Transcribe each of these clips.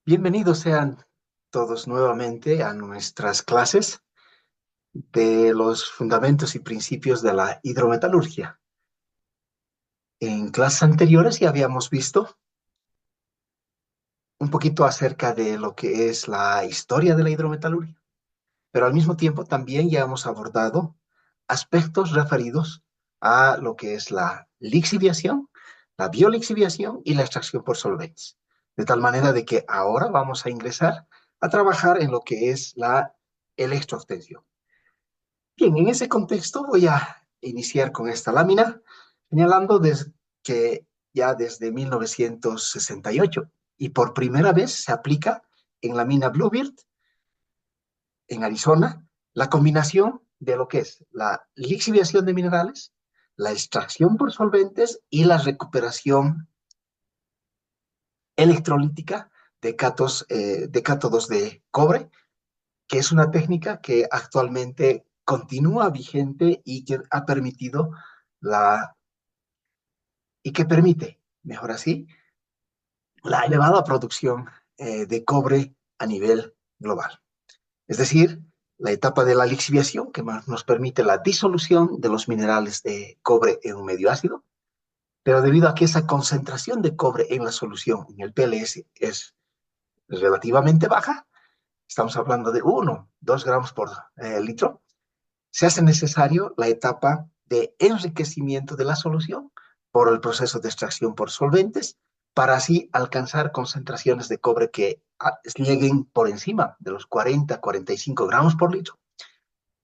Bienvenidos sean todos nuevamente a nuestras clases de los fundamentos y principios de la hidrometalurgia. En clases anteriores ya habíamos visto un poquito acerca de lo que es la historia de la hidrometalurgia, pero al mismo tiempo también ya hemos abordado aspectos referidos a lo que es la lixiviación, la biolixiviación y la extracción por solventes. De tal manera de que ahora vamos a ingresar a trabajar en lo que es la electroobtención. Bien, en ese contexto voy a iniciar con esta lámina, señalando que ya desde 1968 y por primera vez se aplica en la mina Bluebird, en Arizona, la combinación de lo que es la lixiviación de minerales, la extracción por solventes y la recuperación electrolítica de cátodos de cobre, que es una técnica que actualmente continúa vigente y que ha permitido la y que permite, mejor así, la elevada producción de cobre a nivel global. Es decir, la etapa de la lixiviación que nos permite la disolución de los minerales de cobre en un medio ácido, pero debido a que esa concentración de cobre en la solución, en el PLS, es relativamente baja, estamos hablando de 1, 2 gramos por litro, se hace necesario la etapa de enriquecimiento de la solución por el proceso de extracción por solventes para así alcanzar concentraciones de cobre que lleguen por encima de los 40, 45 gramos por litro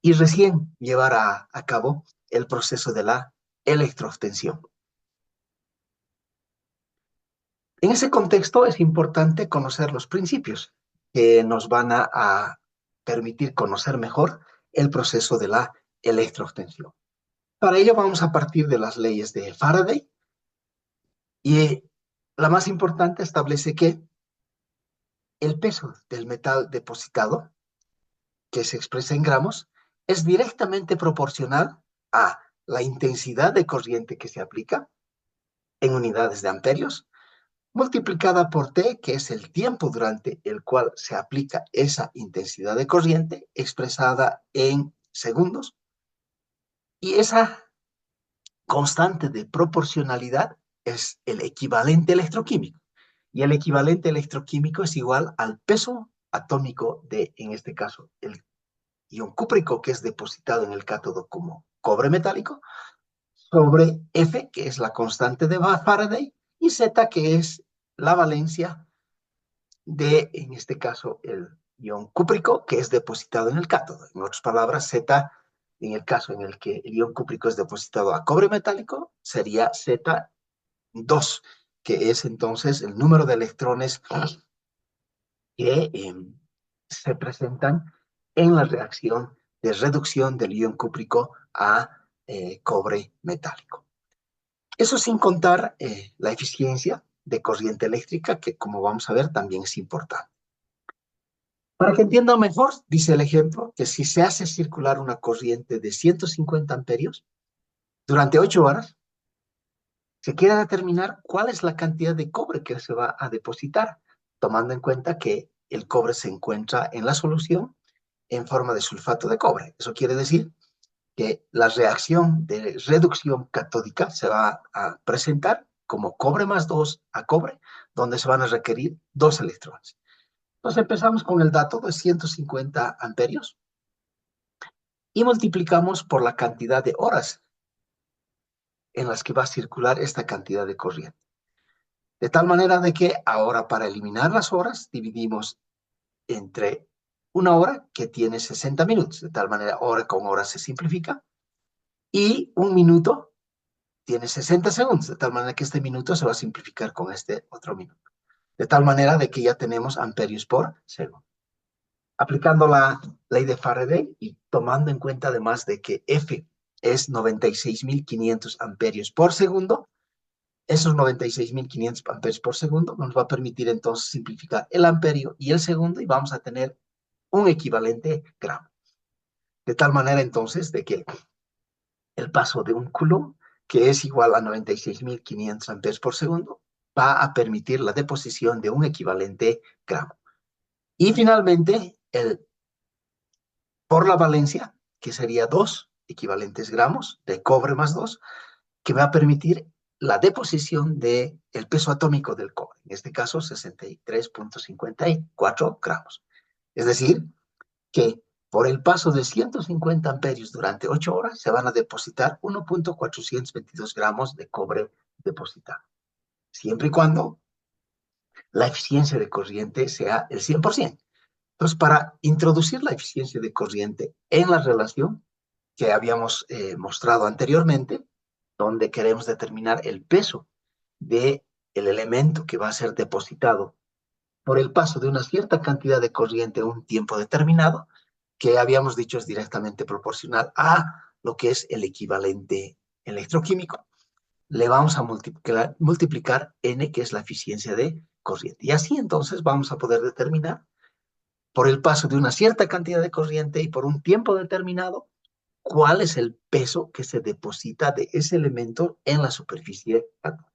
y recién llevar a cabo el proceso de la electroobtención. En ese contexto es importante conocer los principios que nos van a permitir conocer mejor el proceso de la electroobtención. Para ello vamos a partir de las leyes de Faraday y la más importante establece que el peso del metal depositado, que se expresa en gramos, es directamente proporcional a la intensidad de corriente que se aplica en unidades de amperios, multiplicada por T, que es el tiempo durante el cual se aplica esa intensidad de corriente, expresada en segundos, y esa constante de proporcionalidad es el equivalente electroquímico. Y el equivalente electroquímico es igual al peso atómico de, en este caso, el ion cúprico, que es depositado en el cátodo como cobre metálico, sobre F, que es la constante de Faraday, y Z, que es la valencia de, en este caso, el ion cúprico, que es depositado en el cátodo. En otras palabras, Z, en el caso en el que el ion cúprico es depositado a cobre metálico, sería Z2, que es entonces el número de electrones que se presentan en la reacción de reducción del ion cúprico a cobre metálico. Eso sin contar la eficiencia de corriente eléctrica, que como vamos a ver también es importante. Para que entiendan mejor, dice el ejemplo, que si se hace circular una corriente de 150 amperios durante 8 horas, se quiere determinar cuál es la cantidad de cobre que se va a depositar, tomando en cuenta que el cobre se encuentra en la solución en forma de sulfato de cobre. Eso quiere decir que la reacción de reducción catódica se va a presentar como cobre más 2 a cobre, donde se van a requerir 2 electrones. Entonces empezamos con el dato de 150 amperios y multiplicamos por la cantidad de horas en las que va a circular esta cantidad de corriente. De tal manera de que ahora para eliminar las horas dividimos entre una hora que tiene 60 minutos, de tal manera hora con hora se simplifica, y un minuto tiene 60 segundos, de tal manera que este minuto se va a simplificar con este otro minuto. De tal manera de que ya tenemos amperios por segundo. Aplicando la ley de Faraday y tomando en cuenta además de que F es 96.500 amperios por segundo, esos 96.500 amperios por segundo nos va a permitir entonces simplificar el amperio y el segundo y vamos a tener un equivalente gramo. De tal manera entonces de que el paso de un coulomb, que es igual a 96.500 amperes por segundo, va a permitir la deposición de un equivalente gramo. Y finalmente, por la valencia, que sería 2 equivalentes gramos de cobre más 2, que va a permitir la deposición del peso atómico del cobre, en este caso 63,54 gramos. Es decir, que por el paso de 150 amperios durante 8 horas se van a depositar 1,422 gramos de cobre depositado, siempre y cuando la eficiencia de corriente sea el 100%. Entonces, para introducir la eficiencia de corriente en la relación que habíamos mostrado anteriormente, donde queremos determinar el peso del elemento que va a ser depositado por el paso de una cierta cantidad de corriente a un tiempo determinado, que habíamos dicho es directamente proporcional a lo que es el equivalente electroquímico, le vamos a multiplicar N, que es la eficiencia de corriente. Y así entonces vamos a poder determinar, por el paso de una cierta cantidad de corriente y por un tiempo determinado, cuál es el peso que se deposita de ese elemento en la superficie atómica.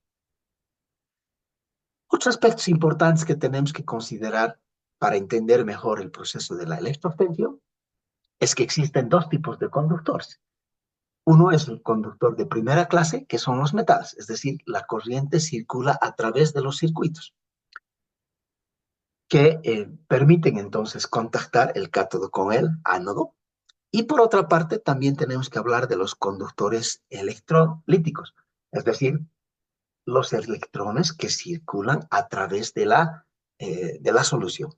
Otros aspectos importantes que tenemos que considerar para entender mejor el proceso de la electroobtención es que existen dos tipos de conductores. Uno es el conductor de primera clase, que son los metales, es decir, la corriente circula a través de los circuitos, que permiten entonces contactar el cátodo con el ánodo. Y por otra parte, también tenemos que hablar de los conductores electrolíticos, es decir, los electrones que circulan a través de la solución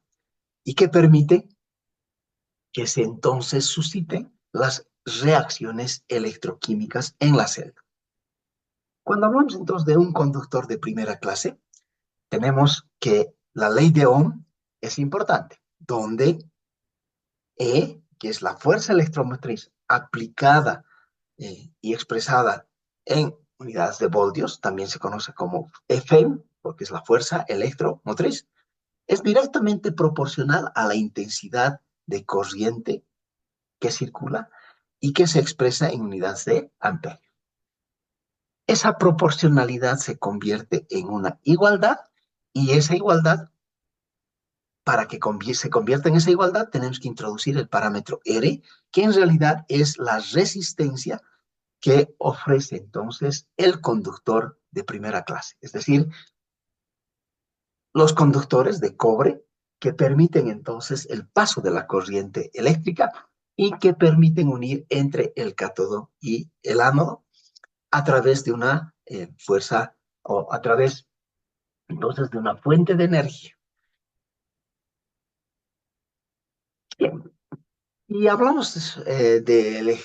y que permiten que se entonces susciten las reacciones electroquímicas en la celda. Cuando hablamos entonces de un conductor de primera clase, tenemos que la ley de Ohm es importante, donde E, que es la fuerza electromotriz aplicada y expresada en unidades de voltios, también se conoce como Fm, porque es la fuerza electromotriz, es directamente proporcional a la intensidad de corriente que circula y que se expresa en unidades de amperio. Esa proporcionalidad se convierte en una igualdad y esa igualdad, para que se convierta en esa igualdad, tenemos que introducir el parámetro R, que en realidad es la resistencia que ofrece entonces el conductor de primera clase. Es decir, los conductores de cobre que permiten entonces el paso de la corriente eléctrica y que permiten unir entre el cátodo y el ánodo a través de una fuerza o a través entonces de una fuente de energía. Bien, y hablamos de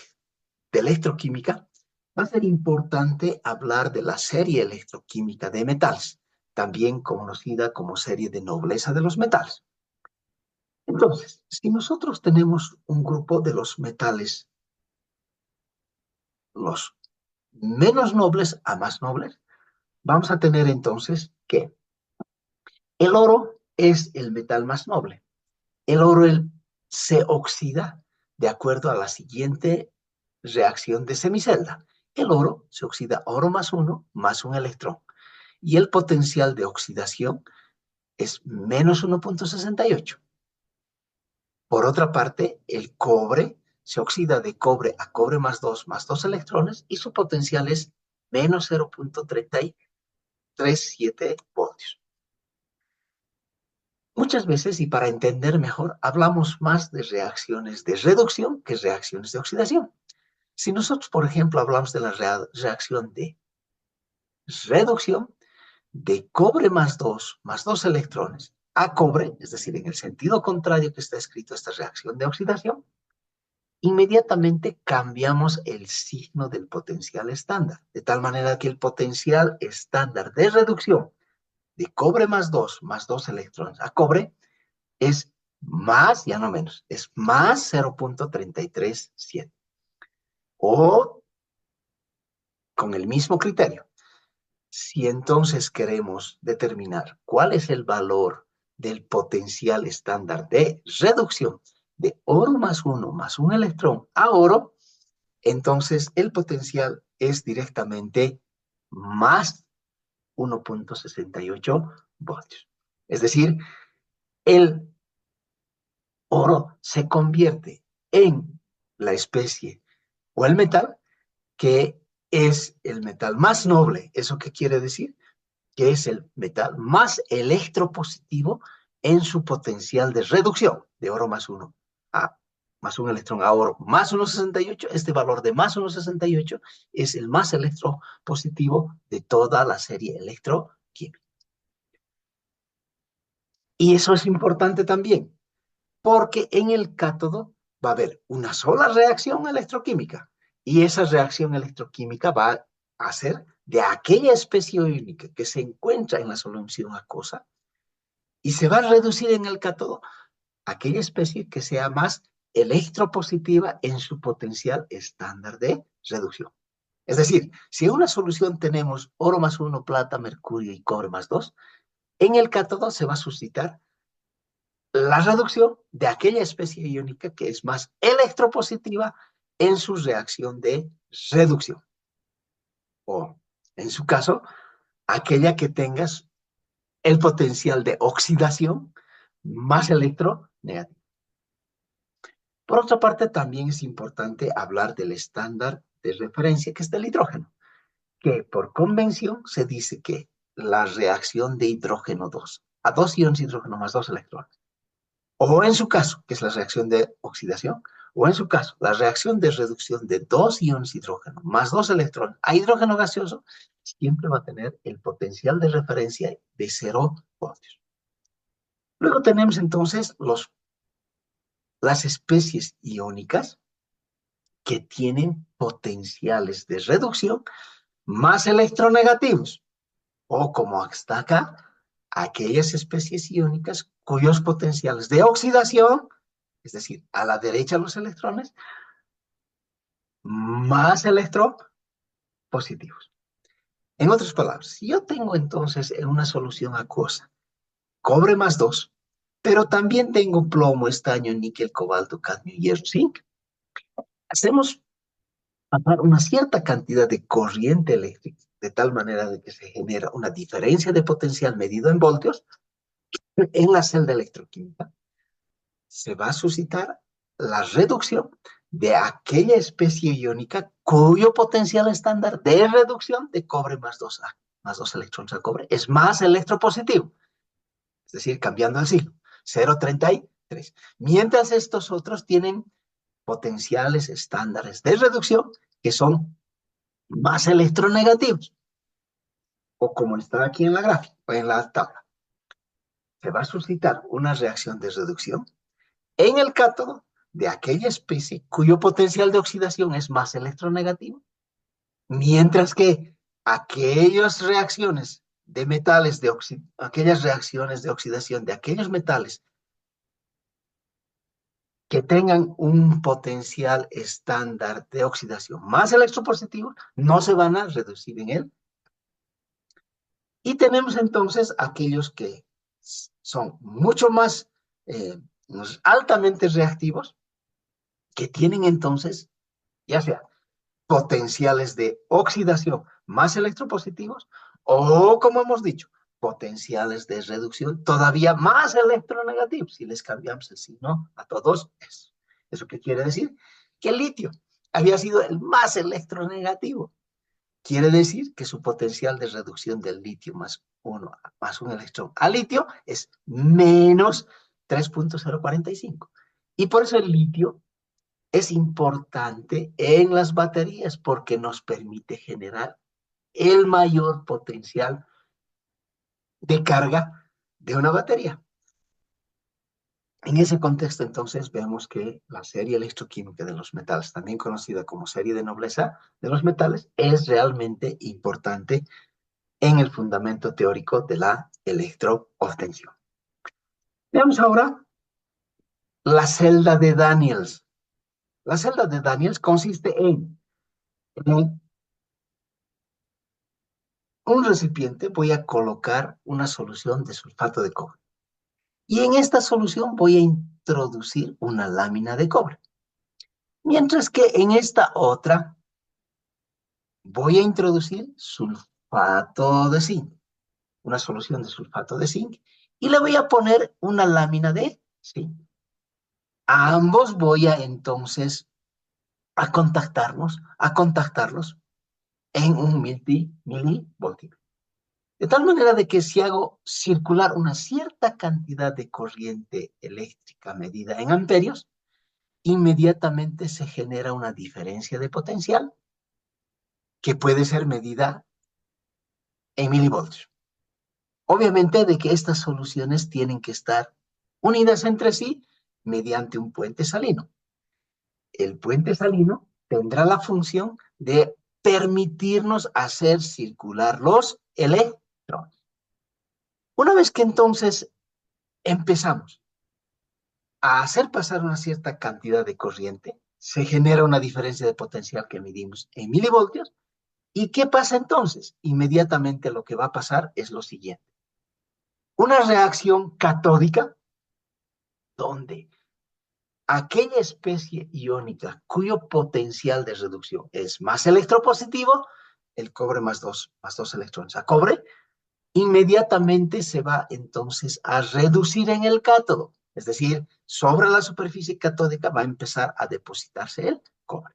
electroquímica, va a ser importante hablar de la serie electroquímica de metales, también conocida como serie de nobleza de los metales. Entonces, si nosotros tenemos un grupo de los metales, los menos nobles a más nobles, vamos a tener entonces que el oro es el metal más noble. El oro se oxida de acuerdo a la siguiente reacción de semicelda. El oro se oxida oro más un electrón. Y el potencial de oxidación es menos 1,68. Por otra parte, el cobre se oxida de cobre a cobre más 2 electrones y su potencial es menos 0,337 voltios. Muchas veces, y para entender mejor, hablamos más de reacciones de reducción que reacciones de oxidación. Si nosotros, por ejemplo, hablamos de la reacción de reducción de cobre más 2 electrones a cobre, es decir, en el sentido contrario que está escrito esta reacción de oxidación, inmediatamente cambiamos el signo del potencial estándar, de tal manera que el potencial estándar de reducción de cobre más 2 electrones a cobre es más, ya no menos, es más 0,337. O con el mismo criterio, si entonces queremos determinar cuál es el valor del potencial estándar de reducción de oro más un electrón a oro, entonces el potencial es directamente más 1.68 voltios. Es decir, el oro se convierte en la especie o el metal que es el metal más noble. ¿Eso qué quiere decir? Que es el metal más electropositivo en su potencial de reducción de oro más uno a más un electrón a oro más 1,68. Este valor de más 1,68 es el más electropositivo de toda la serie electroquímica. Y eso es importante también, porque en el cátodo va a haber una sola reacción electroquímica y esa reacción electroquímica va a ser de aquella especie iónica que se encuentra en la solución acuosa y se va a reducir en el cátodo aquella especie que sea más electropositiva en su potencial estándar de reducción. Es decir, si en una solución tenemos oro más 1, plata, mercurio y cobre más 2, en el cátodo se va a suscitar la reducción de aquella especie iónica que es más electropositiva en su reacción de reducción. O, en su caso, aquella que tengas el potencial de oxidación más electronegativo. Por otra parte, también es importante hablar del estándar de referencia, que es del hidrógeno, que por convención se dice que la reacción de hidrógeno 2 a 2 iones de hidrógeno más 2 electrones, o en su caso, que es la reacción de oxidación, o en su caso, la reacción de reducción de 2 iones de hidrógeno más 2 electrones a hidrógeno gaseoso, siempre va a tener el potencial de referencia de 0 voltios. Luego tenemos entonces las especies iónicas que tienen potenciales de reducción más electronegativos, o como está acá, aquellas especies iónicas cuyos potenciales de oxidación, es decir, a la derecha los electrones, más electropositivos. En otras palabras, si yo tengo entonces en una solución acuosa cobre más 2, pero también tengo plomo, estaño, níquel, cobalto, cadmio, hierro, zinc, hacemos pasar una cierta cantidad de corriente eléctrica, de tal manera de que se genera una diferencia de potencial medido en voltios en la celda electroquímica, se va a suscitar la reducción de aquella especie iónica cuyo potencial estándar de reducción de cobre más 2A, más 2 electrones a cobre, es más electropositivo. Es decir, cambiando el signo, 0,33. Mientras estos otros tienen potenciales estándares de reducción que son más electronegativos, o como está aquí en la gráfica, o en la tabla. Se va a suscitar una reacción de reducción en el cátodo de aquella especie cuyo potencial de oxidación es más electronegativo, mientras que aquellas reacciones de metales, aquellas reacciones de oxidación de aquellos metales que tengan un potencial estándar de oxidación más electropositivo, no se van a reducir en él. Y tenemos entonces aquellos que son mucho más altamente reactivos, que tienen entonces, ya sea potenciales de oxidación más electropositivos o, como hemos dicho, potenciales de reducción todavía más electronegativos. Si les cambiamos el signo a todos, eso. ¿Eso qué quiere decir? Que el litio había sido el más electronegativo. Quiere decir que su potencial de reducción del litio más un electrón a litio es menos 3.045. Y por eso el litio es importante en las baterías porque nos permite generar el mayor potencial de carga de una batería. En ese contexto, entonces, vemos que la serie electroquímica de los metales, también conocida como serie de nobleza de los metales, es realmente importante en el fundamento teórico de la electroobtención. Veamos ahora la celda de Daniels. La celda de Daniels consiste en un recipiente voy a colocar una solución de sulfato de cobre. Y en esta solución voy a introducir una lámina de cobre. Mientras que en esta otra voy a introducir sulfato de zinc. una solución de sulfato de zinc, y le voy a poner una lámina de zinc. A ambos voy a entonces a contactarlos en un milivoltímetro. De tal manera de que si hago circular una cierta cantidad de corriente eléctrica medida en amperios, inmediatamente se genera una diferencia de potencial que puede ser medida en milivoltios. Obviamente de que estas soluciones tienen que estar unidas entre sí mediante un puente salino. El puente salino tendrá la función de permitirnos hacer circular los electrones. Una vez que entonces empezamos a hacer pasar una cierta cantidad de corriente, se genera una diferencia de potencial que medimos en milivoltios. ¿Y qué pasa entonces? Inmediatamente lo que va a pasar es lo siguiente. Una reacción catódica donde aquella especie iónica cuyo potencial de reducción es más electropositivo, el cobre más dos electrones a cobre, inmediatamente se va entonces a reducir en el cátodo. Es decir, sobre la superficie catódica va a empezar a depositarse el cobre.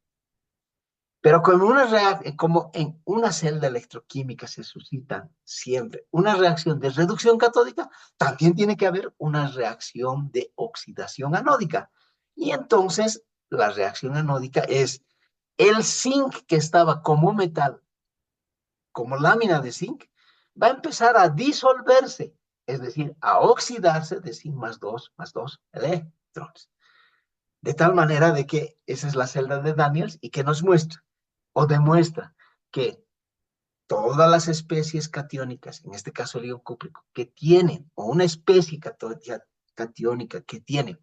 Pero como en una celda electroquímica se suscita siempre una reacción de reducción catódica, también tiene que haber una reacción de oxidación anódica. Y entonces la reacción anódica es el zinc que estaba como metal, como lámina de zinc, va a empezar a disolverse, es decir, a oxidarse de zinc más dos electrones. De tal manera de que esa es la celda de Daniels y que nos muestra o demuestra que todas las especies catiónicas, en este caso el ion cúprico, que tienen, o una especie catiónica que tiene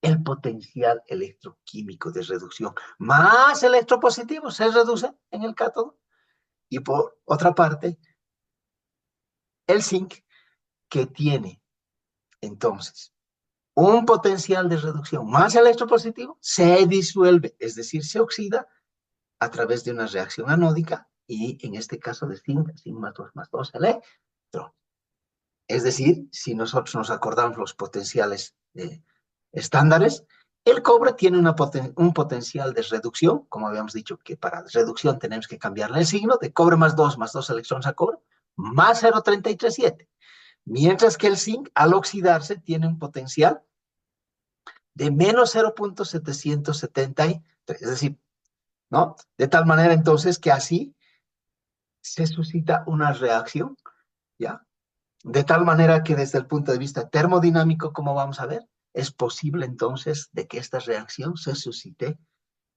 el potencial electroquímico de reducción más electropositivo, se reduce en el cátodo. Y por otra parte, el zinc, que tiene entonces un potencial de reducción más electropositivo, se disuelve, es decir, se oxida a través de una reacción anódica y en este caso de zinc más dos electrones. Es decir, si nosotros nos acordamos los potenciales estándares, el cobre tiene un potencial de reducción, como habíamos dicho que para reducción tenemos que cambiarle el signo, de cobre más dos electrones a cobre, más 0,337. Mientras que el zinc, al oxidarse, tiene un potencial de menos 0,773. Es decir, ¿no? De tal manera entonces que así se suscita una reacción, ¿ya? De tal manera que desde el punto de vista termodinámico, como vamos a ver, es posible entonces de que esta reacción se suscite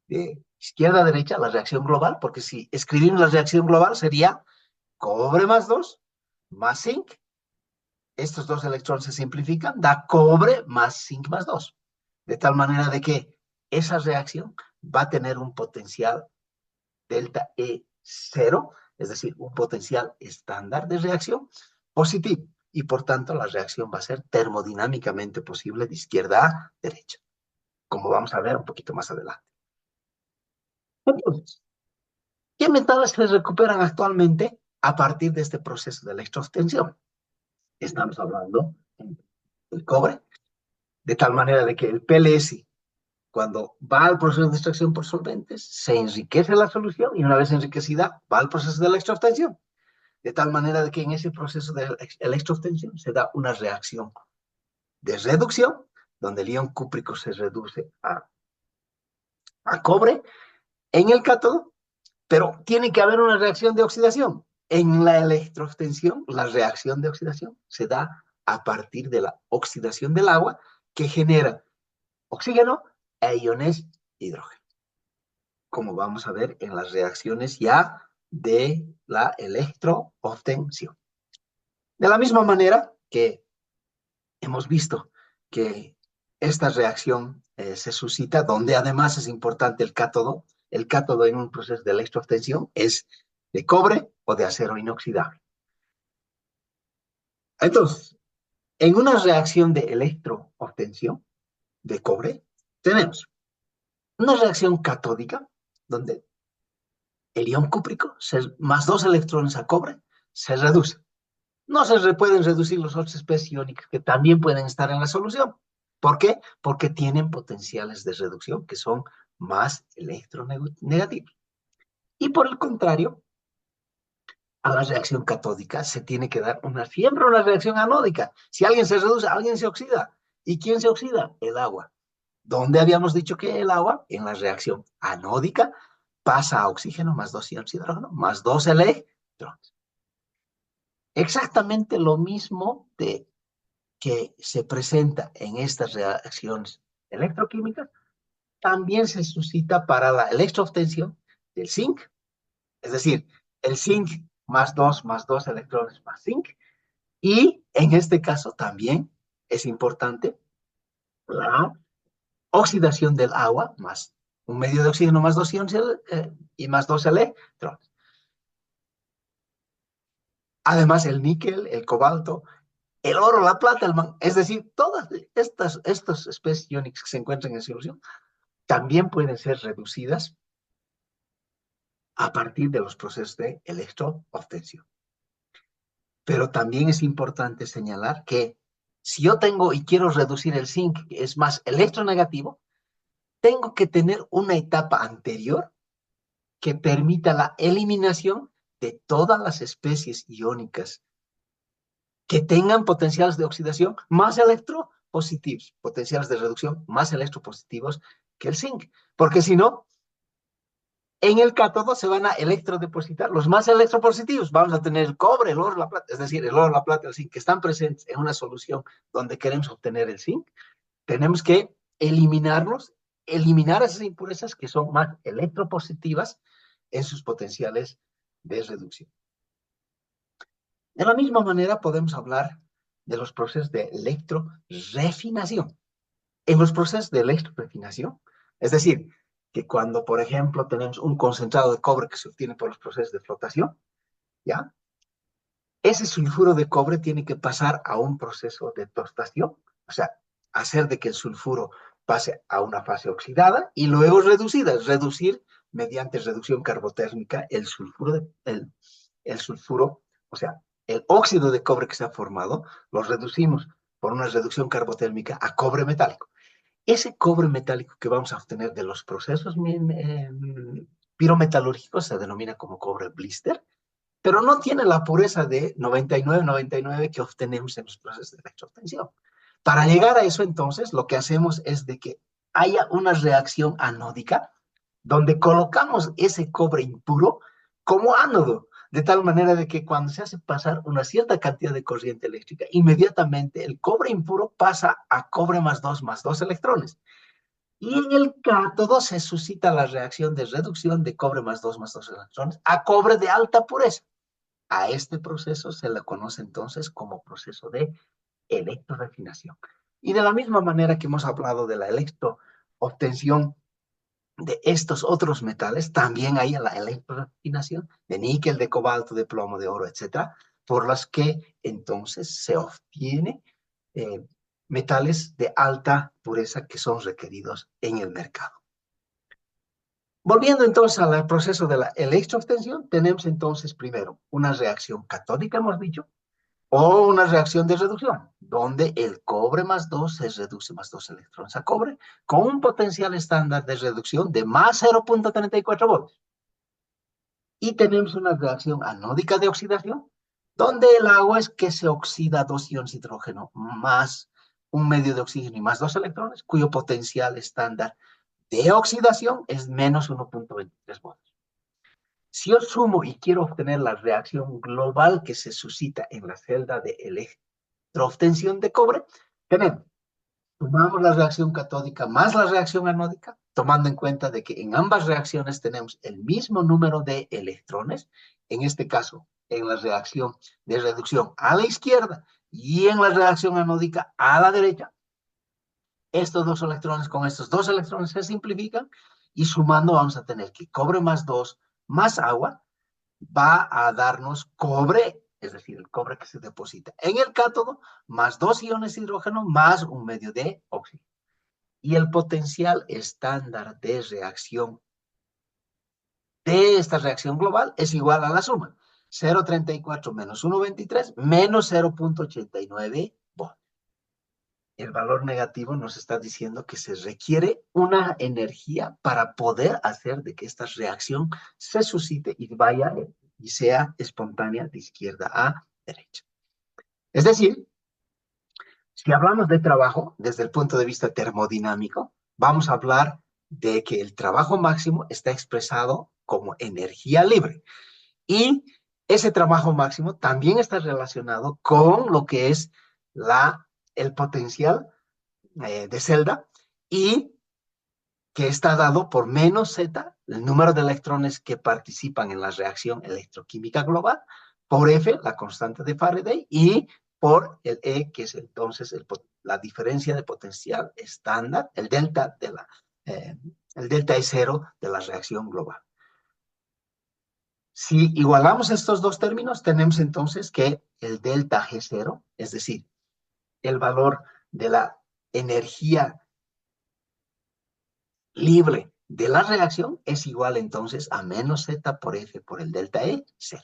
de izquierda a derecha, la reacción global, porque si escribimos la reacción global sería cobre más 2 más zinc, estos dos electrones se simplifican, da cobre más zinc más 2. De tal manera de que esa reacción va a tener un potencial delta E0, es decir, un potencial estándar de reacción positivo. Y por tanto, la reacción va a ser termodinámicamente posible de izquierda a derecha, como vamos a ver un poquito más adelante. Entonces, ¿qué metales se recuperan actualmente a partir de este proceso de electroobtención? Estamos hablando del cobre, de tal manera de que el PLS, cuando va al proceso de extracción por solventes, se enriquece la solución y una vez enriquecida va al proceso de electroobtención. De tal manera de que en ese proceso de electroobtención se da una reacción de reducción, donde el ion cúprico se reduce a cobre en el cátodo, pero tiene que haber una reacción de oxidación. En la electroobtención, la reacción de oxidación se da a partir de la oxidación del agua que genera oxígeno e iones hidrógeno, como vamos a ver en las reacciones ya de la electroobtención. De la misma manera que hemos visto que esta reacción se suscita, donde además es importante el cátodo en un proceso de electroobtención es de cobre o de acero inoxidable. Entonces, en una reacción de electroobtención de cobre, tenemos una reacción catódica, donde el ion cúprico más dos electrones a cobre se reduce. No pueden reducir las otras especies iónicas que también pueden estar en la solución. ¿Por qué? Porque tienen potenciales de reducción que son más electronegativos. Y por el contrario, a la reacción catódica se tiene que dar siempre una reacción anódica. Si alguien se reduce, alguien se oxida. ¿Y quién se oxida? El agua. ¿Dónde habíamos dicho que el agua? En la reacción anódica pasa a oxígeno más 2 iones de hidrógeno más 2 electrones. Exactamente lo mismo que se presenta en estas reacciones electroquímicas también se suscita para la electroobtención del zinc, es decir, el zinc más 2 electrones más zinc, y en este caso también es importante la oxidación del agua más un medio de oxígeno más 2 iones y más 2 electrones. Además, el níquel, el cobalto, el oro, la plata, es decir, todas estas especies iónicas que se encuentran en solución también pueden ser reducidas a partir de los procesos de electroobtención. Pero también es importante señalar que si yo tengo y quiero reducir el zinc, que es más electronegativo, tengo que tener una etapa anterior que permita la eliminación de todas las especies iónicas que tengan potenciales de oxidación más electropositivos, potenciales de reducción más electropositivos que el zinc. Porque si no, en el cátodo se van a electrodepositar los más electropositivos. Vamos a tener el cobre, el oro, la plata, es decir, el oro, la plata, el zinc, que están presentes en una solución donde queremos obtener el zinc. Tenemos que eliminarlos, eliminar esas impurezas que son más electropositivas en sus potenciales de reducción. De la misma manera podemos hablar de los procesos de electrorefinación. En los procesos de electrorefinación, es decir, que cuando, por ejemplo, tenemos un concentrado de cobre que se obtiene por los procesos de flotación, ¿ya? Ese sulfuro de cobre tiene que pasar a un proceso de tostación, o sea, hacer de que el sulfuro pase a una fase oxidada y luego reducida, reducir mediante reducción carbotérmica el sulfuro, o sea, el óxido de cobre que se ha formado, lo reducimos por una reducción carbotérmica a cobre metálico. Ese cobre metálico que vamos a obtener de los procesos pirometalúrgicos se denomina como cobre blister, pero no tiene la pureza de 99 que obtenemos en los procesos de electroobtención. Para llegar a eso, entonces, lo que hacemos es de que haya una reacción anódica donde colocamos ese cobre impuro como ánodo, de tal manera de que cuando se hace pasar una cierta cantidad de corriente eléctrica, inmediatamente el cobre impuro pasa a cobre más 2 electrones. Y en el cátodo se suscita la reacción de reducción de cobre más 2 electrones a cobre de alta pureza. A este proceso se le conoce entonces como proceso de electrorefinación. Y de la misma manera que hemos hablado de la electroobtención de estos otros metales, también hay la electrorefinación de níquel, de cobalto, de plomo, de oro, etcétera, por las que entonces se obtiene metales de alta pureza que son requeridos en el mercado. Volviendo entonces al proceso de la electroobtención, tenemos entonces primero una reacción catódica, hemos dicho, o una reacción de reducción, donde el cobre más 2 se reduce más 2 electrones a cobre, con un potencial estándar de reducción de más 0.34 voltios. Y tenemos una reacción anódica de oxidación, donde el agua es que se oxida 2 iones de hidrógeno más un medio de oxígeno y más 2 electrones, cuyo potencial estándar de oxidación es menos 1.23 voltios. Si yo sumo y quiero obtener la reacción global que se suscita en la celda de electroobtención de cobre, tenemos, sumamos la reacción catódica más la reacción anódica, tomando en cuenta de que en ambas reacciones tenemos el mismo número de electrones, en este caso, en la reacción de reducción a la izquierda y en la reacción anódica a la derecha. Estos dos electrones con estos dos electrones se simplifican y sumando vamos a tener que cobre más 2 más agua va a darnos cobre, es decir, el cobre que se deposita en el cátodo, más 2 iones de hidrógeno, más un medio de oxígeno. Y el potencial estándar de reacción de esta reacción global es igual a la suma. 0,34 menos 1,23 menos 0,89 voltios. El valor negativo nos está diciendo que se requiere una energía para poder hacer de que esta reacción se suscite y vaya y sea espontánea de izquierda a derecha. Es decir, si hablamos de trabajo desde el punto de vista termodinámico, vamos a hablar de que el trabajo máximo está expresado como energía libre. Y ese trabajo máximo también está relacionado con lo que es el potencial de celda y que está dado por menos Z, el número de electrones que participan en la reacción electroquímica global, por F, la constante de Faraday, y por el E, que es entonces la diferencia de potencial estándar, el delta E0 de la reacción global. Si igualamos estos dos términos, tenemos entonces que el delta G0, es decir, el valor de la energía libre de la reacción es igual entonces a menos Z por F por el delta E, C.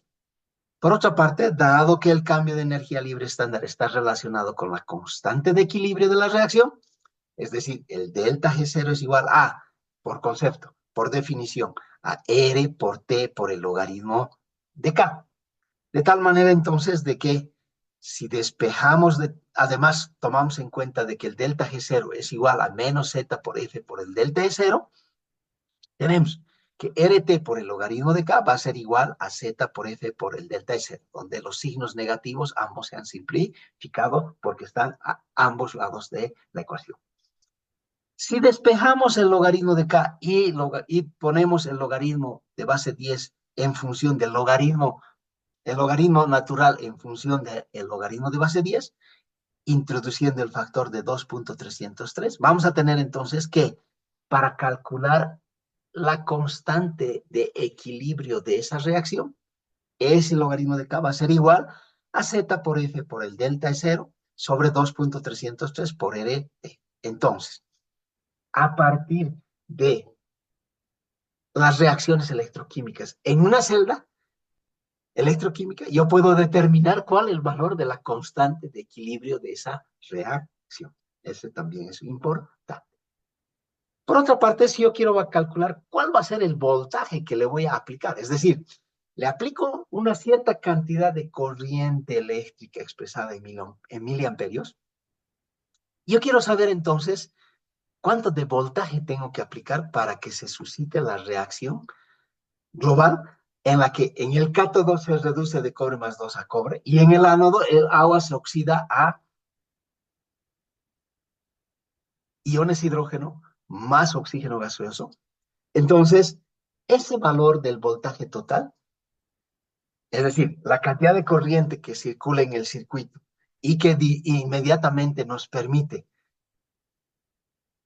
Por otra parte, dado que el cambio de energía libre estándar está relacionado con la constante de equilibrio de la reacción, es decir, el delta G0 es igual a, por concepto, por definición, a R por T por el logaritmo de K. De tal manera entonces de que si despejamos, además tomamos en cuenta de que el delta G0 es igual a menos Z por F por el delta E0, tenemos que RT por el logaritmo de K va a ser igual a Z por F por el delta S, donde los signos negativos ambos se han simplificado porque están a ambos lados de la ecuación. Si despejamos el logaritmo de K y ponemos el logaritmo de base 10 en función del logaritmo, el logaritmo natural en función del logaritmo de base 10, introduciendo el factor de 2.303, vamos a tener entonces que para calcular la constante de equilibrio de esa reacción, ese logaritmo de K va a ser igual a Z por F por el delta E0 sobre 2.303 por RT. Entonces, a partir de las reacciones electroquímicas en una celda electroquímica, yo puedo determinar cuál es el valor de la constante de equilibrio de esa reacción. Ese también es importante. Por otra parte, si yo quiero calcular cuál va a ser el voltaje que le voy a aplicar, es decir, le aplico una cierta cantidad de corriente eléctrica expresada en miliamperios, yo quiero saber entonces cuánto de voltaje tengo que aplicar para que se suscite la reacción global en la que en el cátodo se reduce de cobre más 2 a cobre y en el ánodo el agua se oxida a iones hidrógeno más oxígeno gaseoso. Entonces, ese valor del voltaje total, es decir, la cantidad de corriente que circula en el circuito y que inmediatamente nos permite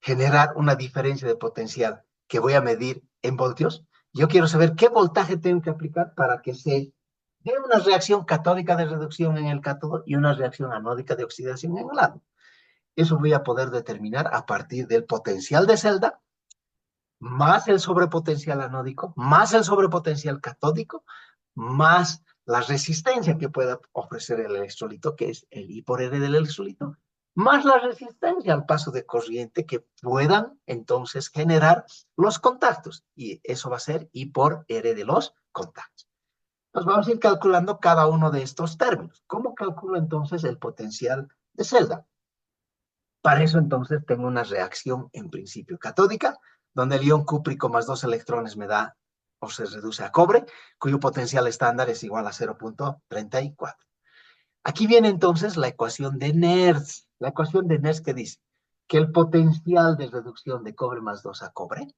generar una diferencia de potencial que voy a medir en voltios, yo quiero saber qué voltaje tengo que aplicar para que se dé una reacción catódica de reducción en el cátodo y una reacción anódica de oxidación en el ánodo. Eso voy a poder determinar a partir del potencial de celda, más el sobrepotencial anódico, más el sobrepotencial catódico, más la resistencia que pueda ofrecer el electrolito, que es el I por R del electrolito, más la resistencia al paso de corriente que puedan entonces generar los contactos. Y eso va a ser I por R de los contactos. Nos vamos a ir calculando cada uno de estos términos. ¿Cómo calculo entonces el potencial de celda? Para eso entonces tengo una reacción en principio catódica, donde el ion cúprico más 2 electrones me da o se reduce a cobre, cuyo potencial estándar es igual a 0.34. Aquí viene entonces la ecuación de Nernst. La ecuación de Nernst que dice que el potencial de reducción de cobre más 2 a cobre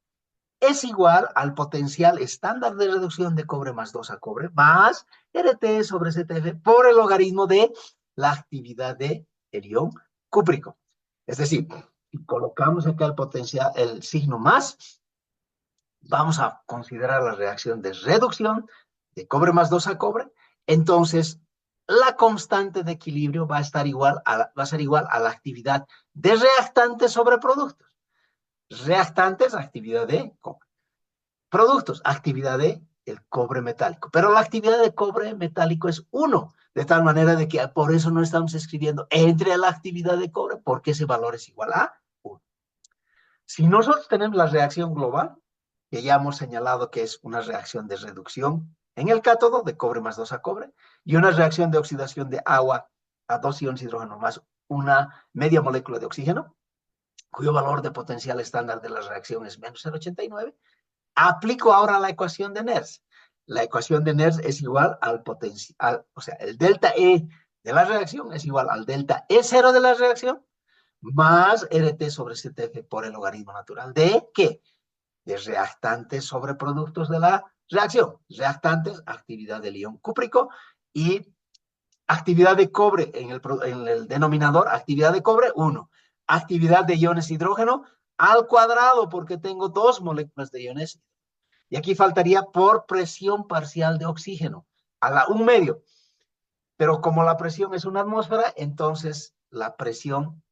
es igual al potencial estándar de reducción de cobre más 2 a cobre más RT sobre ZF por el logaritmo de la actividad del ion cúprico. Es decir, si colocamos acá el potencial, el signo más, vamos a considerar la reacción de reducción de cobre más 2 a cobre, entonces la constante de equilibrio va a ser igual a la actividad de reactantes sobre productos. Reactantes, actividad de cobre. Productos, actividad de el cobre metálico. Pero la actividad de cobre metálico es 1, de tal manera de que por eso no estamos escribiendo entre la actividad de cobre, porque ese valor es igual a 1. Si nosotros tenemos la reacción global, que ya hemos señalado que es una reacción de reducción en el cátodo, de cobre más 2 a cobre, y una reacción de oxidación de agua a 2 iones de hidrógeno más una media molécula de oxígeno, cuyo valor de potencial estándar de la reacción es menos 0,89, aplico ahora la ecuación de Nernst. La ecuación de Nernst es igual al potencial, o sea, el delta E de la reacción es igual al delta E0 de la reacción más RT sobre ZF por el logaritmo natural de ¿qué? De reactantes sobre productos de la reacción. Reactantes, actividad del ion cúprico y actividad de cobre en el denominador, actividad de cobre, 1. Actividad de iones hidrógeno al cuadrado, porque tengo 2 moléculas de iones. Y aquí faltaría por presión parcial de oxígeno, a la 1 medio. Pero como la presión es una atmósfera, entonces la presión,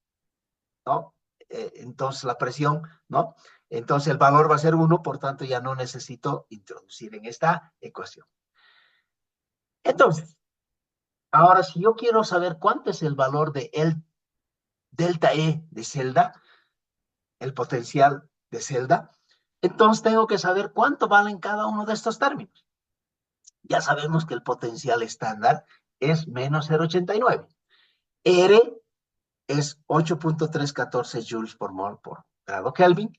¿no? Entonces la presión, ¿no? Entonces el valor va a ser 1, por tanto ya no necesito introducir en esta ecuación. Entonces, ahora si yo quiero saber cuánto es el valor de el delta E de celda, el potencial de celda, entonces tengo que saber cuánto valen cada uno de estos términos. Ya sabemos que el potencial estándar es menos 0,89. R es 8.314 joules por mol por grado Kelvin.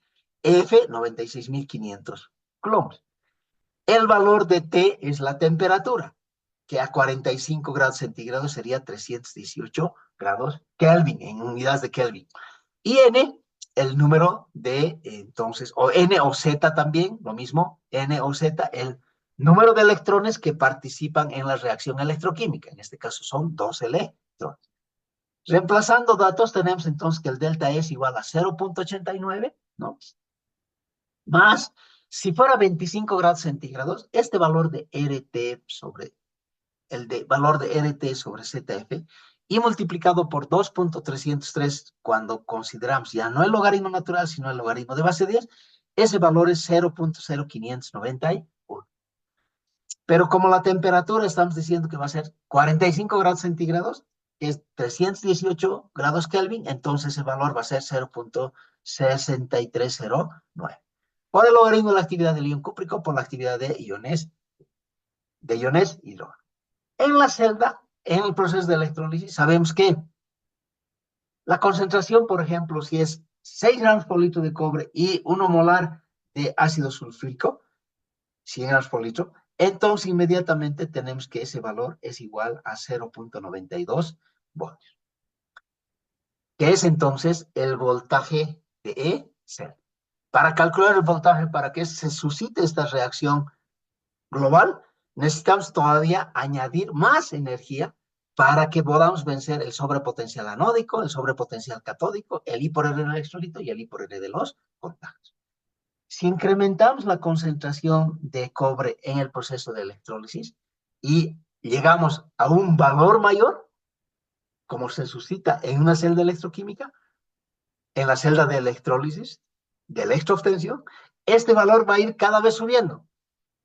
F, 96.500 coulombs. El valor de T es la temperatura, que a 45 grados centígrados sería 318 grados Kelvin, en unidades de Kelvin. Y N, el número de, entonces, o N o Z también, lo mismo, N o Z, el número de electrones que participan en la reacción electroquímica. En este caso son 2 electrones. Reemplazando datos, tenemos entonces que el delta E es igual a 0.89, ¿no? Más, si fuera 25 grados centígrados, este valor de RT sobre valor de RT sobre ZF y multiplicado por 2.303 cuando consideramos ya no el logaritmo natural, sino el logaritmo de base 10, ese valor es 0.0591. Pero como la temperatura estamos diciendo que va a ser 45 grados centígrados, que es 318 grados Kelvin, entonces el valor va a ser 0.6309. Por el logaritmo de la actividad del ion cúprico por la actividad de iones hidrógeno. En la celda, en el proceso de electrólisis, sabemos que la concentración, por ejemplo, si es 6 gramos por litro de cobre y 1 molar de ácido sulfúrico, 100 gramos por litro, entonces inmediatamente tenemos que ese valor es igual a 0.92 voltios, que es entonces el voltaje de E0. Para calcular el voltaje, para que se suscite esta reacción global, necesitamos todavía añadir más energía para que podamos vencer el sobrepotencial anódico, el sobrepotencial catódico, el I por R del electrolito y el I por R de los contactos. Si incrementamos la concentración de cobre en el proceso de electrólisis y llegamos a un valor mayor, como se suscita en una celda electroquímica, en la celda de electrólisis, de electroobtención, este valor va a ir cada vez subiendo.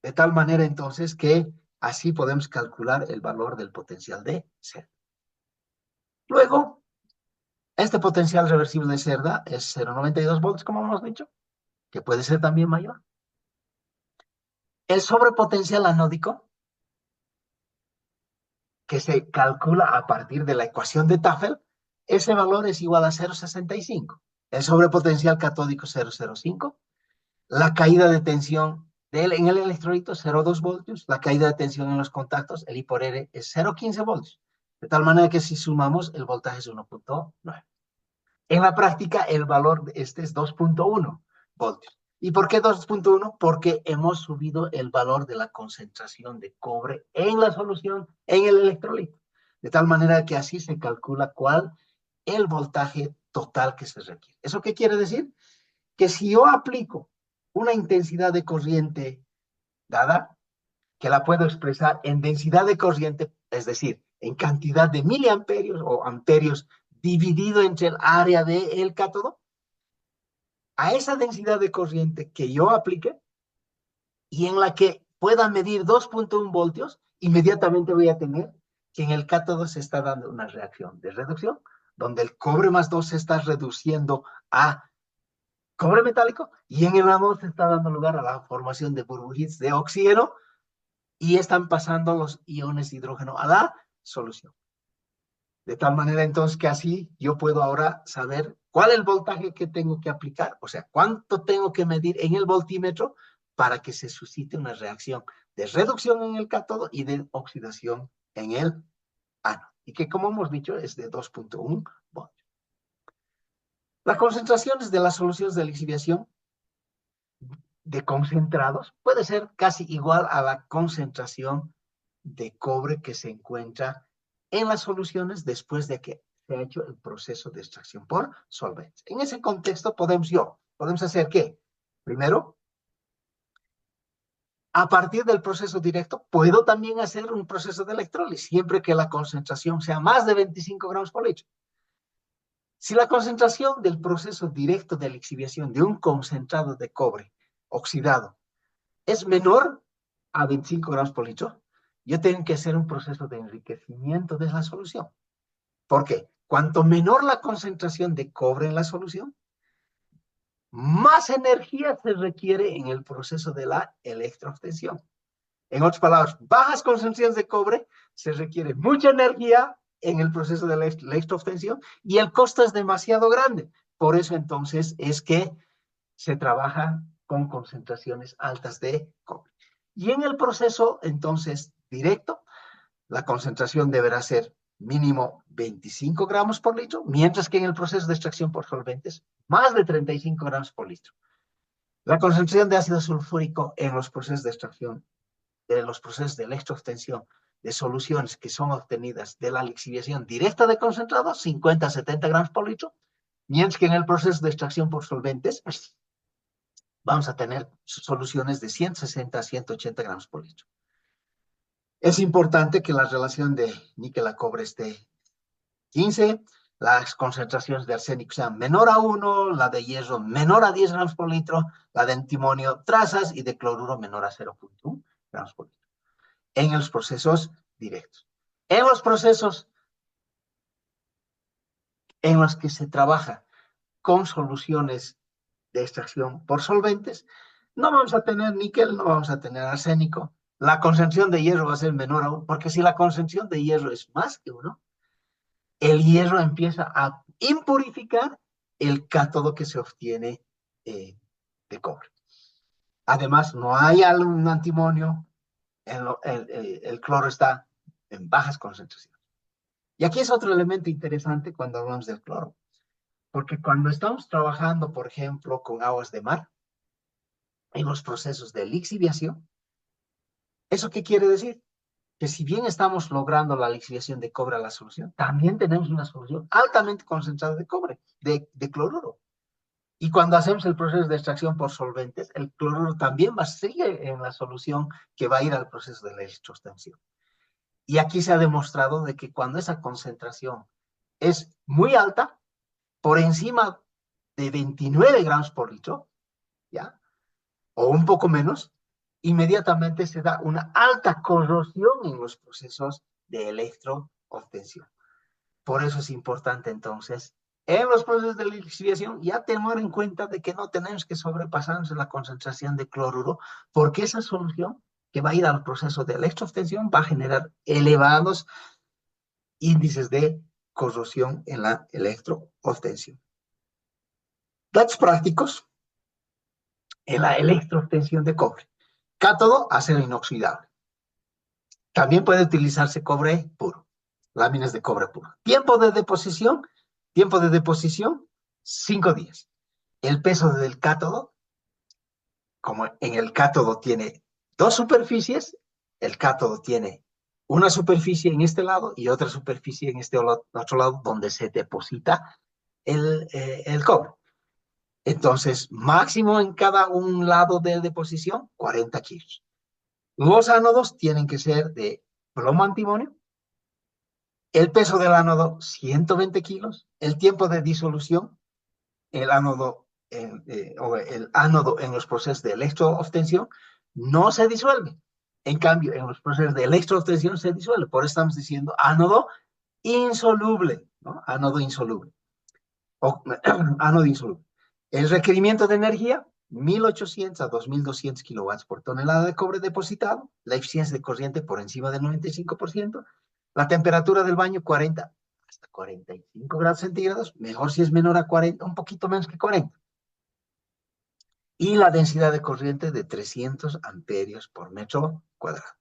De tal manera entonces que así podemos calcular el valor del potencial de celda. Luego, este potencial reversible de celda es 0,92 volts, como hemos dicho, que puede ser también mayor. El sobrepotencial anódico, que se calcula a partir de la ecuación de Tafel, ese valor es igual a 0,65. El sobrepotencial catódico 0,05. La caída de tensión en el electrolito 0,2 voltios. La caída de tensión en los contactos, el I por R, es 0,15 voltios. De tal manera que si sumamos, el voltaje es 1.9. En la práctica, el valor de este es 2.1 voltios. ¿Y por qué 2.1? Porque hemos subido el valor de la concentración de cobre en la solución, en el electrolito. De tal manera que así se calcula cuál el voltaje total que se requiere. ¿Eso qué quiere decir? Que si yo aplico una intensidad de corriente dada, que la puedo expresar en densidad de corriente, es decir, en cantidad de miliamperios o amperios dividido entre el área del cátodo, a esa densidad de corriente que yo aplique y en la que pueda medir 2.1 voltios, inmediatamente voy a tener que en el cátodo se está dando una reacción de reducción, donde el cobre más 2 se está reduciendo a cobre metálico, y en el ánodo se está dando lugar a la formación de burbujitas de oxígeno, y están pasando los iones de hidrógeno a la solución. De tal manera entonces que así yo puedo ahora saber cuál es el voltaje que tengo que aplicar, o sea, cuánto tengo que medir en el voltímetro para que se suscite una reacción de reducción en el cátodo y de oxidación en el ánodo. Y que, como hemos dicho, es de 2.1 voltios. Las concentraciones de las soluciones de lixiviación de concentrados puede ser casi igual a la concentración de cobre que se encuentra en las soluciones después de que se ha hecho el proceso de extracción por solventes. En ese contexto podemos hacer ¿qué? Primero, a partir del proceso directo, puedo también hacer un proceso de electrólisis, siempre que la concentración sea más de 25 gramos por litro. Si la concentración del proceso directo de lixiviación de un concentrado de cobre oxidado es menor a 25 gramos por litro, yo tengo que hacer un proceso de enriquecimiento de la solución. ¿Por qué? Cuanto menor la concentración de cobre en la solución, más energía se requiere en el proceso de la electroobtención. En otras palabras, bajas concentraciones de cobre, se requiere mucha energía en el proceso de la electroobtención y el costo es demasiado grande. Por eso entonces es que se trabaja con concentraciones altas de cobre. Y en el proceso entonces directo, la concentración deberá ser mínimo 25 gramos por litro, mientras que en el proceso de extracción por solventes, más de 35 gramos por litro. La concentración de ácido sulfúrico en los procesos de extracción, de los procesos de electroobtención de soluciones que son obtenidas de la lixiviación directa de concentrados, 50 a 70 gramos por litro, mientras que en el proceso de extracción por solventes vamos a tener soluciones de 160 a 180 gramos por litro. Es importante que la relación de níquel a cobre esté 15, las concentraciones de arsénico sean menor a 1, la de hierro menor a 10 gramos por litro, la de antimonio trazas y de cloruro menor a 0.1 gramos por litro. En los procesos directos. En los procesos en los que se trabaja con soluciones de extracción por solventes, no vamos a tener níquel, no vamos a tener arsénico. La concentración de hierro va a ser menor a 1, porque si la concentración de hierro es más que 1, el hierro empieza a impurificar el cátodo que se obtiene de cobre. Además, no hay un antimonio, el cloro está en bajas concentraciones. Y aquí es otro elemento interesante cuando hablamos del cloro, porque cuando estamos trabajando, por ejemplo, con aguas de mar, en los procesos de lixiviación, ¿eso qué quiere decir? Que si bien estamos logrando la lixiviación de cobre a la solución, también tenemos una solución altamente concentrada de cobre, de cloruro. Y cuando hacemos el proceso de extracción por solventes, el cloruro también va a seguir en la solución que va a ir al proceso de la electroobtención. Y aquí se ha demostrado de que cuando esa concentración es muy alta, por encima de 29 gramos por litro, ¿ya? O un poco menos, inmediatamente se da una alta corrosión en los procesos de electroobtención. Por eso es importante entonces, en los procesos de lixiviación, ya tener en cuenta de que no tenemos que sobrepasarnos en la concentración de cloruro, porque esa solución que va a ir al proceso de electroobtención va a generar elevados índices de corrosión en la electroobtención. Datos prácticos en la electroobtención de cobre. Cátodo, acero inoxidable. También puede utilizarse cobre puro, láminas de cobre puro. Tiempo de deposición, 5 días. El peso del cátodo, como en el cátodo tiene dos superficies, el cátodo tiene una superficie en este lado y otra superficie en este otro lado donde se deposita el cobre. Entonces, máximo en cada un lado de deposición, 40 kilos. Los ánodos tienen que ser de plomo antimonio. El peso del ánodo, 120 kilos. El tiempo de disolución, el ánodo en los procesos de electroobtención no se disuelve. En cambio, en los procesos de electroobtención se disuelve. Por eso estamos diciendo ánodo insoluble, ¿no? Ánodo insoluble. O, ánodo insoluble. El requerimiento de energía, 1800 a 2200 kilowatts por tonelada de cobre depositado. La eficiencia de corriente por encima del 95%. La temperatura del baño, 40 hasta 45 grados centígrados. Mejor si es menor a 40, un poquito menos que 40. Y la densidad de corriente de 300 amperios por metro cuadrado.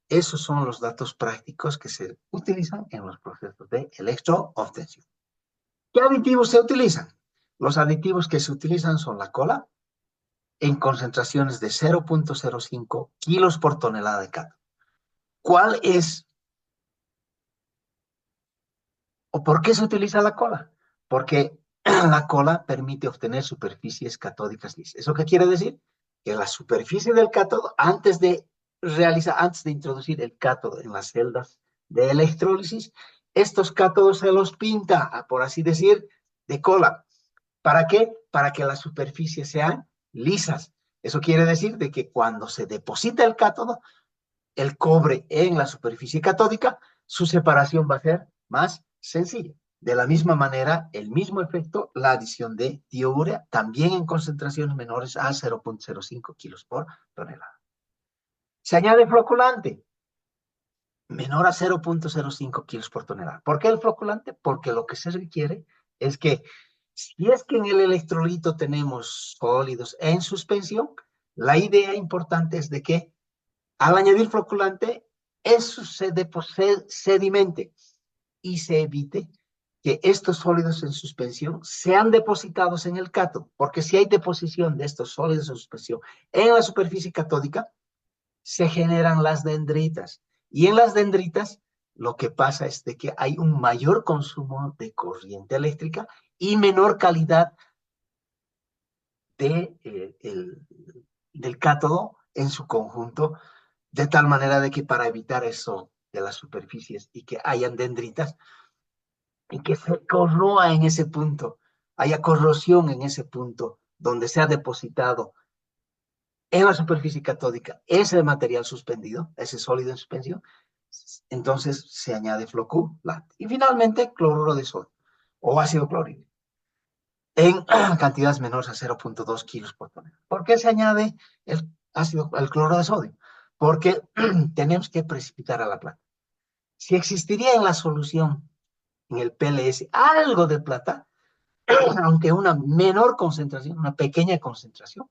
Esos son los datos prácticos que se utilizan en los procesos de electroobtención. ¿Qué aditivos se utilizan? Los aditivos que se utilizan son la cola en concentraciones de 0.05 kilos por tonelada de cátodo. ¿Cuál es o por qué se utiliza la cola? Porque la cola permite obtener superficies catódicas lisas. ¿Eso qué quiere decir? Que la superficie del cátodo, antes de introducir el cátodo en las celdas de electrólisis, estos cátodos se los pinta, por así decir, de cola. ¿Para qué? Para que las superficies sean lisas. Eso quiere decir de que cuando se deposita el cátodo, el cobre en la superficie catódica, su separación va a ser más sencilla. De la misma manera, el mismo efecto, la adición de diurea, también en concentraciones menores a 0.05 kilos por tonelada. Se añade floculante, menor a 0.05 kilos por tonelada. ¿Por qué el floculante? Porque lo que se requiere es que, si es que en el electrolito tenemos sólidos en suspensión, la idea importante es de que al añadir floculante, eso se sedimente y se evite que estos sólidos en suspensión sean depositados en el cátodo, porque si hay deposición de estos sólidos en suspensión en la superficie catódica, se generan las dendritas. Y en las dendritas, lo que pasa es de que hay un mayor consumo de corriente eléctrica y menor calidad del cátodo en su conjunto, de tal manera de que para evitar eso de las superficies y que hayan dendritas y que se corroa en ese punto, haya corrosión en ese punto donde se ha depositado en la superficie catódica ese material suspendido, ese sólido en suspensión, entonces se añade floculante. Y finalmente, cloruro de sodio o ácido clorhídrico en cantidades menores a 0.2 kilos por tonelada. ¿Por qué se añade el cloruro de sodio? Porque tenemos que precipitar a la plata. Si existiría en la solución, en el PLS, algo de plata, aunque una menor concentración, una pequeña concentración,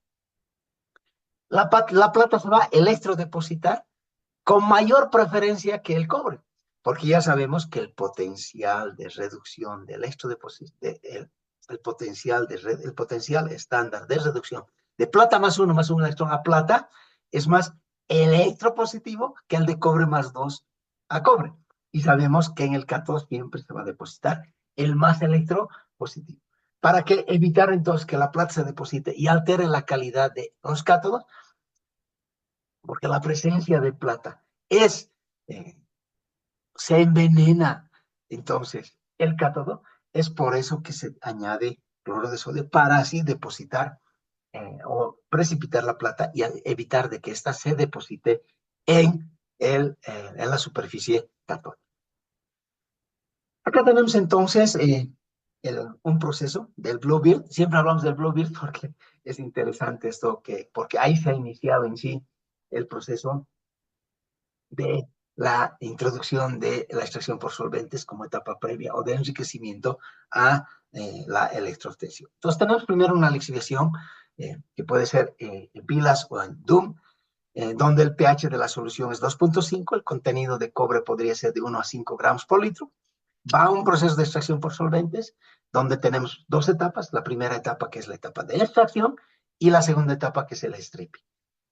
la plata se va a electrodepositar con mayor preferencia que el cobre, porque ya sabemos que el potencial de reducción de electrodeposición, el potencial estándar de reducción de plata más un electrón a plata es más electropositivo que el de cobre más 2 a cobre. Y sabemos que en el cátodo siempre se va a depositar el más electropositivo. Para que evitar entonces que la plata se deposite y altere la calidad de los cátodos, porque la presencia de plata se envenena entonces el cátodo, es por eso que se añade cloruro de sodio para así depositar o precipitar la plata y evitar de que ésta se deposite en la superficie catódica. Acá tenemos entonces un proceso del Bluebeard. Siempre hablamos del Bluebeard porque es interesante esto, porque ahí se ha iniciado en sí el proceso de la introducción de la extracción por solventes como etapa previa o de enriquecimiento a la electroobtención. Entonces tenemos primero una lixiviación que puede ser en pilas o en DUM, donde el pH de la solución es 2.5, el contenido de cobre podría ser de 1 a 5 gramos por litro. Va a un proceso de extracción por solventes, donde tenemos dos etapas, la primera etapa que es la etapa de extracción y la segunda etapa que es el stripping.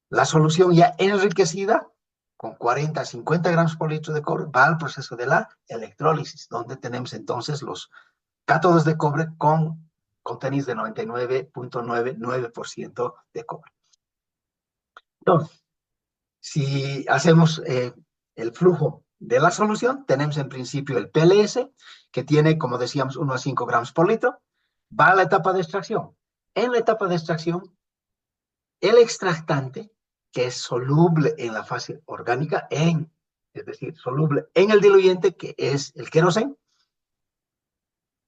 La solución ya enriquecida con 40 a 50 gramos por litro de cobre va al proceso de la electrólisis, donde tenemos entonces los cátodos de cobre con contenidos de 99.99% de cobre. Entonces, si hacemos el flujo de la solución, tenemos en principio el PLS, que tiene, como decíamos, 1 a 5 gramos por litro, va a la etapa de extracción. En la etapa de extracción, el extractante que es soluble en la fase orgánica, es decir, soluble en el diluyente, que es el queroseno,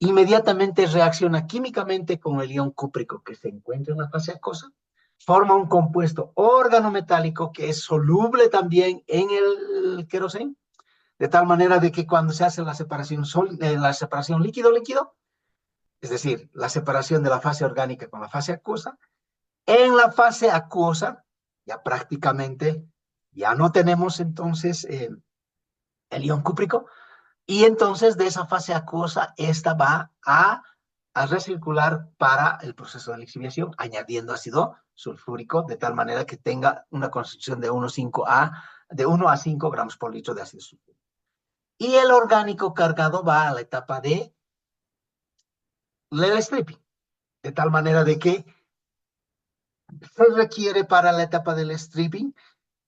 inmediatamente reacciona químicamente con el ion cúprico que se encuentra en la fase acuosa, forma un compuesto organometálico que es soluble también en el queroseno, de tal manera de que cuando se hace la separación líquido-líquido, es decir, la separación de la fase orgánica con la fase acuosa, en la fase acuosa ya prácticamente ya no tenemos entonces el ion cúprico, y entonces de esa fase acuosa, esta va a recircular para el proceso de lixiviación, añadiendo ácido sulfúrico, de tal manera que tenga una concentración de 1 a 5 gramos por litro de ácido sulfúrico. Y el orgánico cargado va a la etapa de lead stripping, de tal manera de que se requiere para la etapa del stripping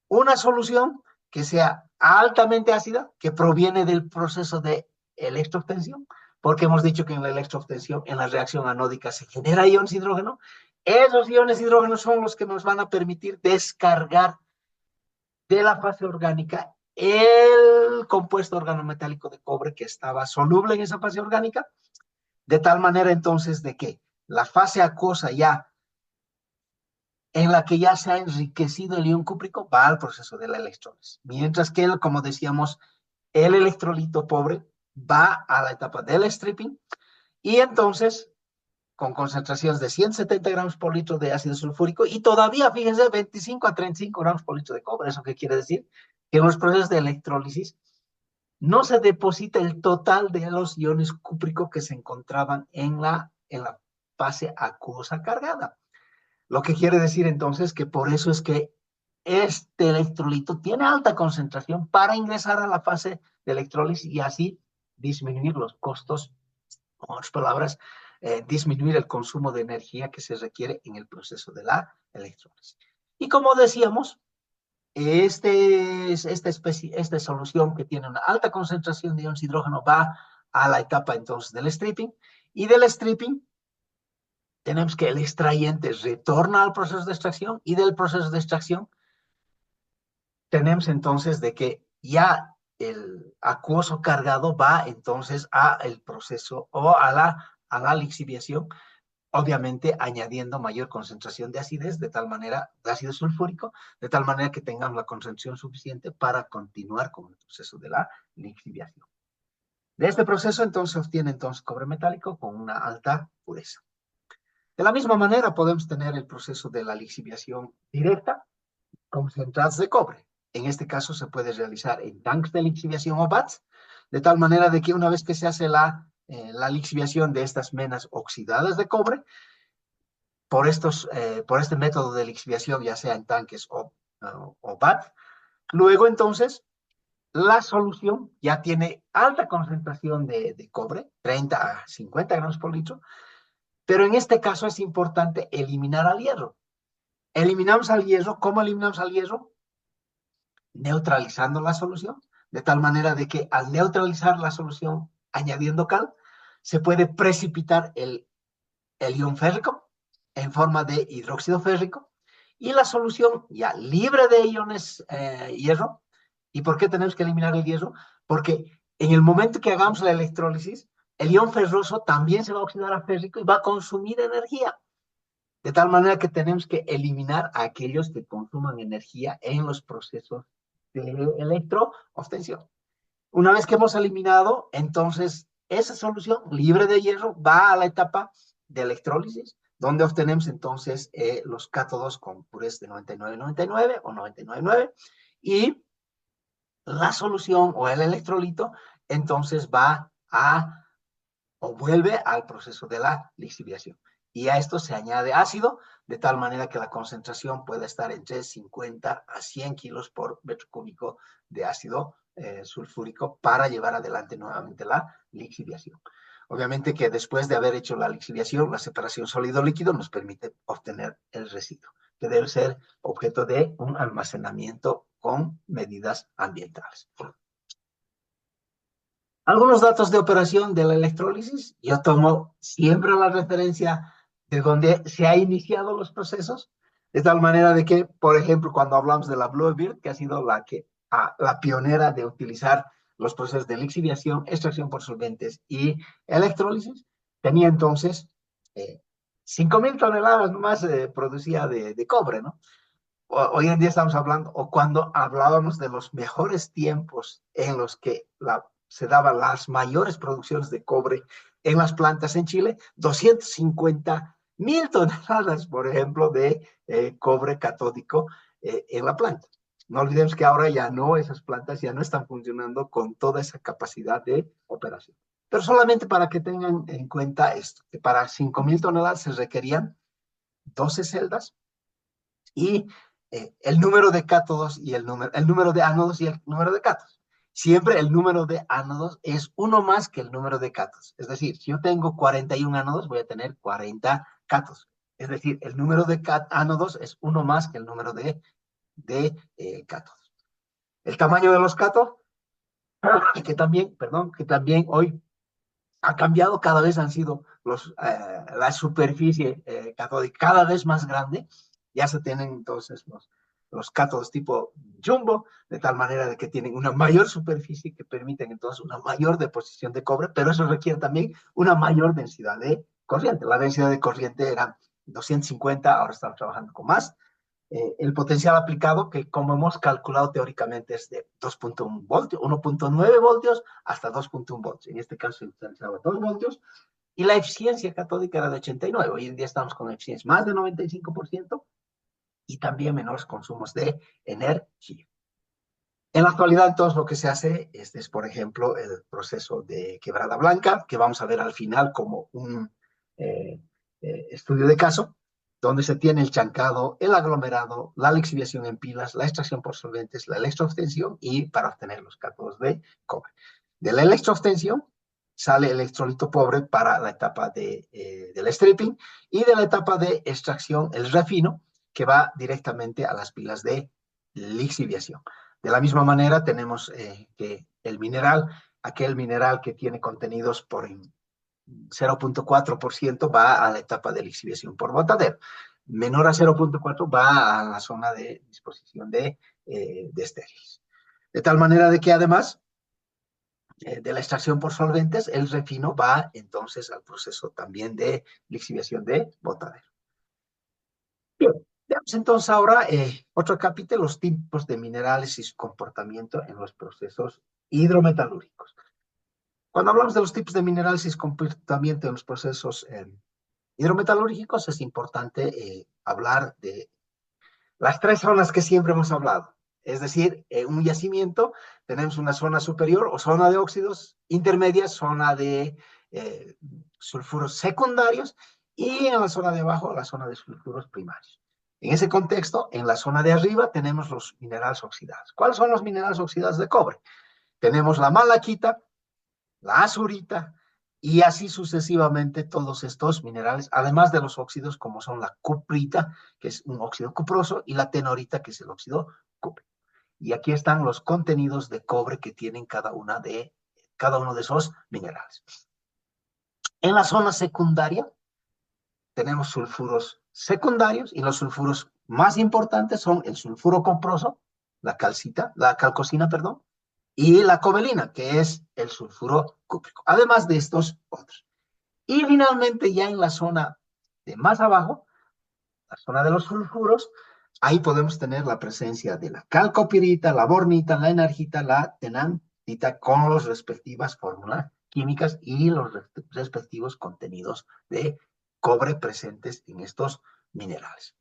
una solución que sea altamente ácida, que proviene del proceso de electroobtención, porque hemos dicho que en la electroobtención, en la reacción anódica, se genera iones de hidrógeno. Esos iones de hidrógeno son los que nos van a permitir descargar de la fase orgánica el compuesto organometálico de cobre que estaba soluble en esa fase orgánica, de tal manera entonces de que la fase acuosa ya en la que ya se ha enriquecido el ion cúprico va al proceso de la electrólisis. Mientras que, como decíamos, el electrolito pobre va a la etapa del stripping y entonces con concentraciones de 170 gramos por litro de ácido sulfúrico y todavía, fíjense, 25 a 35 gramos por litro de cobre. ¿Eso qué quiere decir? Que en los procesos de electrólisis no se deposita el total de los iones cúpricos que se encontraban en la fase acuosa cargada. Lo que quiere decir entonces que por eso es que este electrolito tiene alta concentración para ingresar a la fase de electrólisis y así disminuir los costos, con otras palabras, disminuir el consumo de energía que se requiere en el proceso de la electrólisis. Y como decíamos, esta solución que tiene una alta concentración de iones de hidrógeno va a la etapa entonces del stripping, y del stripping tenemos que el extrayente retorna al proceso de extracción, y del proceso de extracción tenemos entonces de que ya el acuoso cargado va entonces a el proceso o a la lixiviación, obviamente añadiendo mayor concentración de acidez, de tal manera, de ácido sulfúrico, de tal manera que tengamos la concentración suficiente para continuar con el proceso de la lixiviación. De este proceso entonces se obtiene entonces cobre metálico con una alta pureza. De la misma manera podemos tener el proceso de la lixiviación directa, concentrados de cobre. En este caso se puede realizar en tanques de lixiviación o VATs, de tal manera de que una vez que se hace la lixiviación de estas menas oxidadas de cobre, por este método de lixiviación, ya sea en tanques o VAT, luego entonces la solución ya tiene alta concentración de cobre, 30 a 50 gramos por litro, pero en este caso es importante eliminar al hierro. Eliminamos al hierro. ¿Cómo eliminamos al hierro? Neutralizando la solución, de tal manera de que al neutralizar la solución añadiendo cal, se puede precipitar el ion férrico en forma de hidróxido férrico, y la solución ya libre de iones hierro. ¿Y por qué tenemos que eliminar el hierro? Porque en el momento que hagamos la electrólisis, el ion ferroso también se va a oxidar a férrico y va a consumir energía. De tal manera que tenemos que eliminar a aquellos que consuman energía en los procesos de electroobtención. Una vez que hemos eliminado, entonces esa solución libre de hierro va a la etapa de electrólisis, donde obtenemos entonces los cátodos con pureza de 99,99 o 99,9, y la solución o el electrolito entonces va a o vuelve al proceso de la lixiviación. Y a esto se añade ácido, de tal manera que la concentración puede estar entre 50 a 100 kilos por metro cúbico de ácido sulfúrico para llevar adelante nuevamente la lixiviación. Obviamente que después de haber hecho la lixiviación, la separación sólido-líquido nos permite obtener el residuo, que debe ser objeto de un almacenamiento con medidas ambientales. Algunos datos de operación de la electrólisis. Yo tomo siempre la referencia de donde se han iniciado los procesos, De tal manera de que, por ejemplo, cuando hablamos de la Bluebird, que ha sido la pionera de utilizar los procesos de lixiviación, extracción por solventes y electrólisis, tenía entonces 5.000 toneladas más producía de cobre, ¿no? Hoy en día estamos hablando, o cuando hablábamos de los mejores tiempos en los que se daban las mayores producciones de cobre en las plantas en Chile, 250.000 toneladas, por ejemplo, de cobre catódico en la planta. No olvidemos que ahora ya no, esas plantas ya no están funcionando con toda esa capacidad de operación. Pero solamente para que tengan en cuenta esto, que para 5.000 toneladas se requerían 12 celdas y el número de cátodos y el número de ánodos y el número de cátodos. Siempre el número de ánodos es uno más que el número de cátodos. Es decir, si yo tengo 41 ánodos, voy a tener 40 cátodos. Es decir, el número de ánodos es uno más que el número de cátodos. El tamaño de los cátodos, que también hoy ha cambiado, cada vez han sido la superficie catódica cada vez más grande. Ya se tienen entonces los cátodos tipo jumbo, de tal manera de que tienen una mayor superficie que permiten entonces una mayor deposición de cobre, pero eso requiere también una mayor densidad de corriente. La densidad de corriente era 250, ahora estamos trabajando con más. El potencial aplicado, que como hemos calculado teóricamente es de 2.1 voltios, 1.9 voltios hasta 2.1 voltios. En este caso se utilizaba 2 voltios. Y la eficiencia catódica era de 89. Hoy en día estamos con eficiencia más de 95% y también menores consumos de energía. En la actualidad, entonces, lo que se hace es, por ejemplo, el proceso de quebrada blanca, que vamos a ver al final como un estudio de caso, donde se tiene el chancado, el aglomerado, la lixiviación en pilas, la extracción por solventes, la electroobtención y para obtener los cátodos de cobre. De la electroobtención sale el electrolito pobre para la etapa del stripping y de la etapa de extracción, el refino, que va directamente a las pilas de lixiviación. De la misma manera tenemos que el mineral, aquel mineral que tiene contenidos por 0.4% va a la etapa de lixiviación por botadero. Menor a 0.4 va a la zona de disposición de estériles. De tal manera de que además de la extracción por solventes, el refino va entonces al proceso también de lixiviación de botadero. Bien, veamos entonces ahora otro capítulo, los tipos de minerales y su comportamiento en los procesos hidrometalúrgicos. Cuando hablamos de los tipos de minerales y su comportamiento en los procesos hidrometalúrgicos, es importante hablar de las tres zonas que siempre hemos hablado. Es decir, en un yacimiento tenemos una zona superior o zona de óxidos intermedias, zona de sulfuros secundarios y en la zona de abajo la zona de sulfuros primarios. En ese contexto, en la zona de arriba tenemos los minerales oxidados. ¿Cuáles son los minerales oxidados de cobre? Tenemos la malaquita, la azurita y así sucesivamente todos estos minerales, además de los óxidos como son la cuprita, que es un óxido cuproso, y la tenorita, que es el óxido cúprico. Y aquí están los contenidos de cobre que tienen cada uno de esos minerales. En la zona secundaria tenemos sulfuros secundarios y los sulfuros más importantes son el sulfuro cuproso, la calcosina, perdón, y la cobalina, que es el sulfuro cúprico, además de estos otros. Y finalmente, ya en la zona de más abajo, la zona de los sulfuros, ahí podemos tener la presencia de la calcopirita, la bornita, la enargita, la tenantita, con las respectivas fórmulas químicas y los respectivos contenidos de cobre presentes en estos minerales.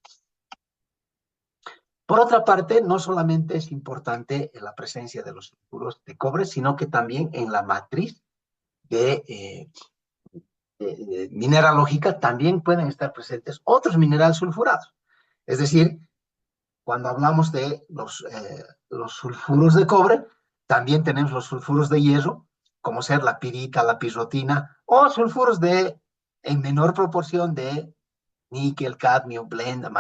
Por otra parte, no solamente es importante la presencia de los sulfuros de cobre, sino que también en la matriz de mineralógica también pueden estar presentes otros minerales sulfurados. Es decir, cuando hablamos de los sulfuros de cobre, también tenemos los sulfuros de hierro, como ser la pirita, la pirrotina, o sulfuros en menor proporción de níquel, cadmio, blenda,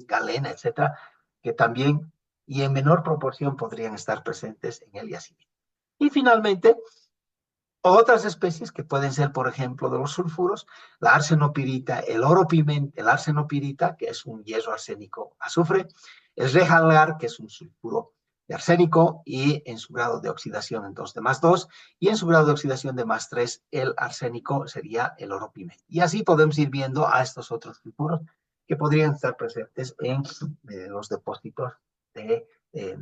galena, etcétera, que también y en menor proporción podrían estar presentes en el yacimiento. Y finalmente, Otras especies que pueden ser, por ejemplo, de los sulfuros, la arsenopirita, el oro piment, el arsenopirita, que es un hierro arsénico azufre, el rejalgar, que es un sulfuro de arsénico, y en su grado de oxidación, entonces, de más 2, y en su grado de oxidación de más 3, el arsénico sería el oro piment. Y así podemos ir viendo a estos otros sulfuros que podrían estar presentes en los depósitos de, eh,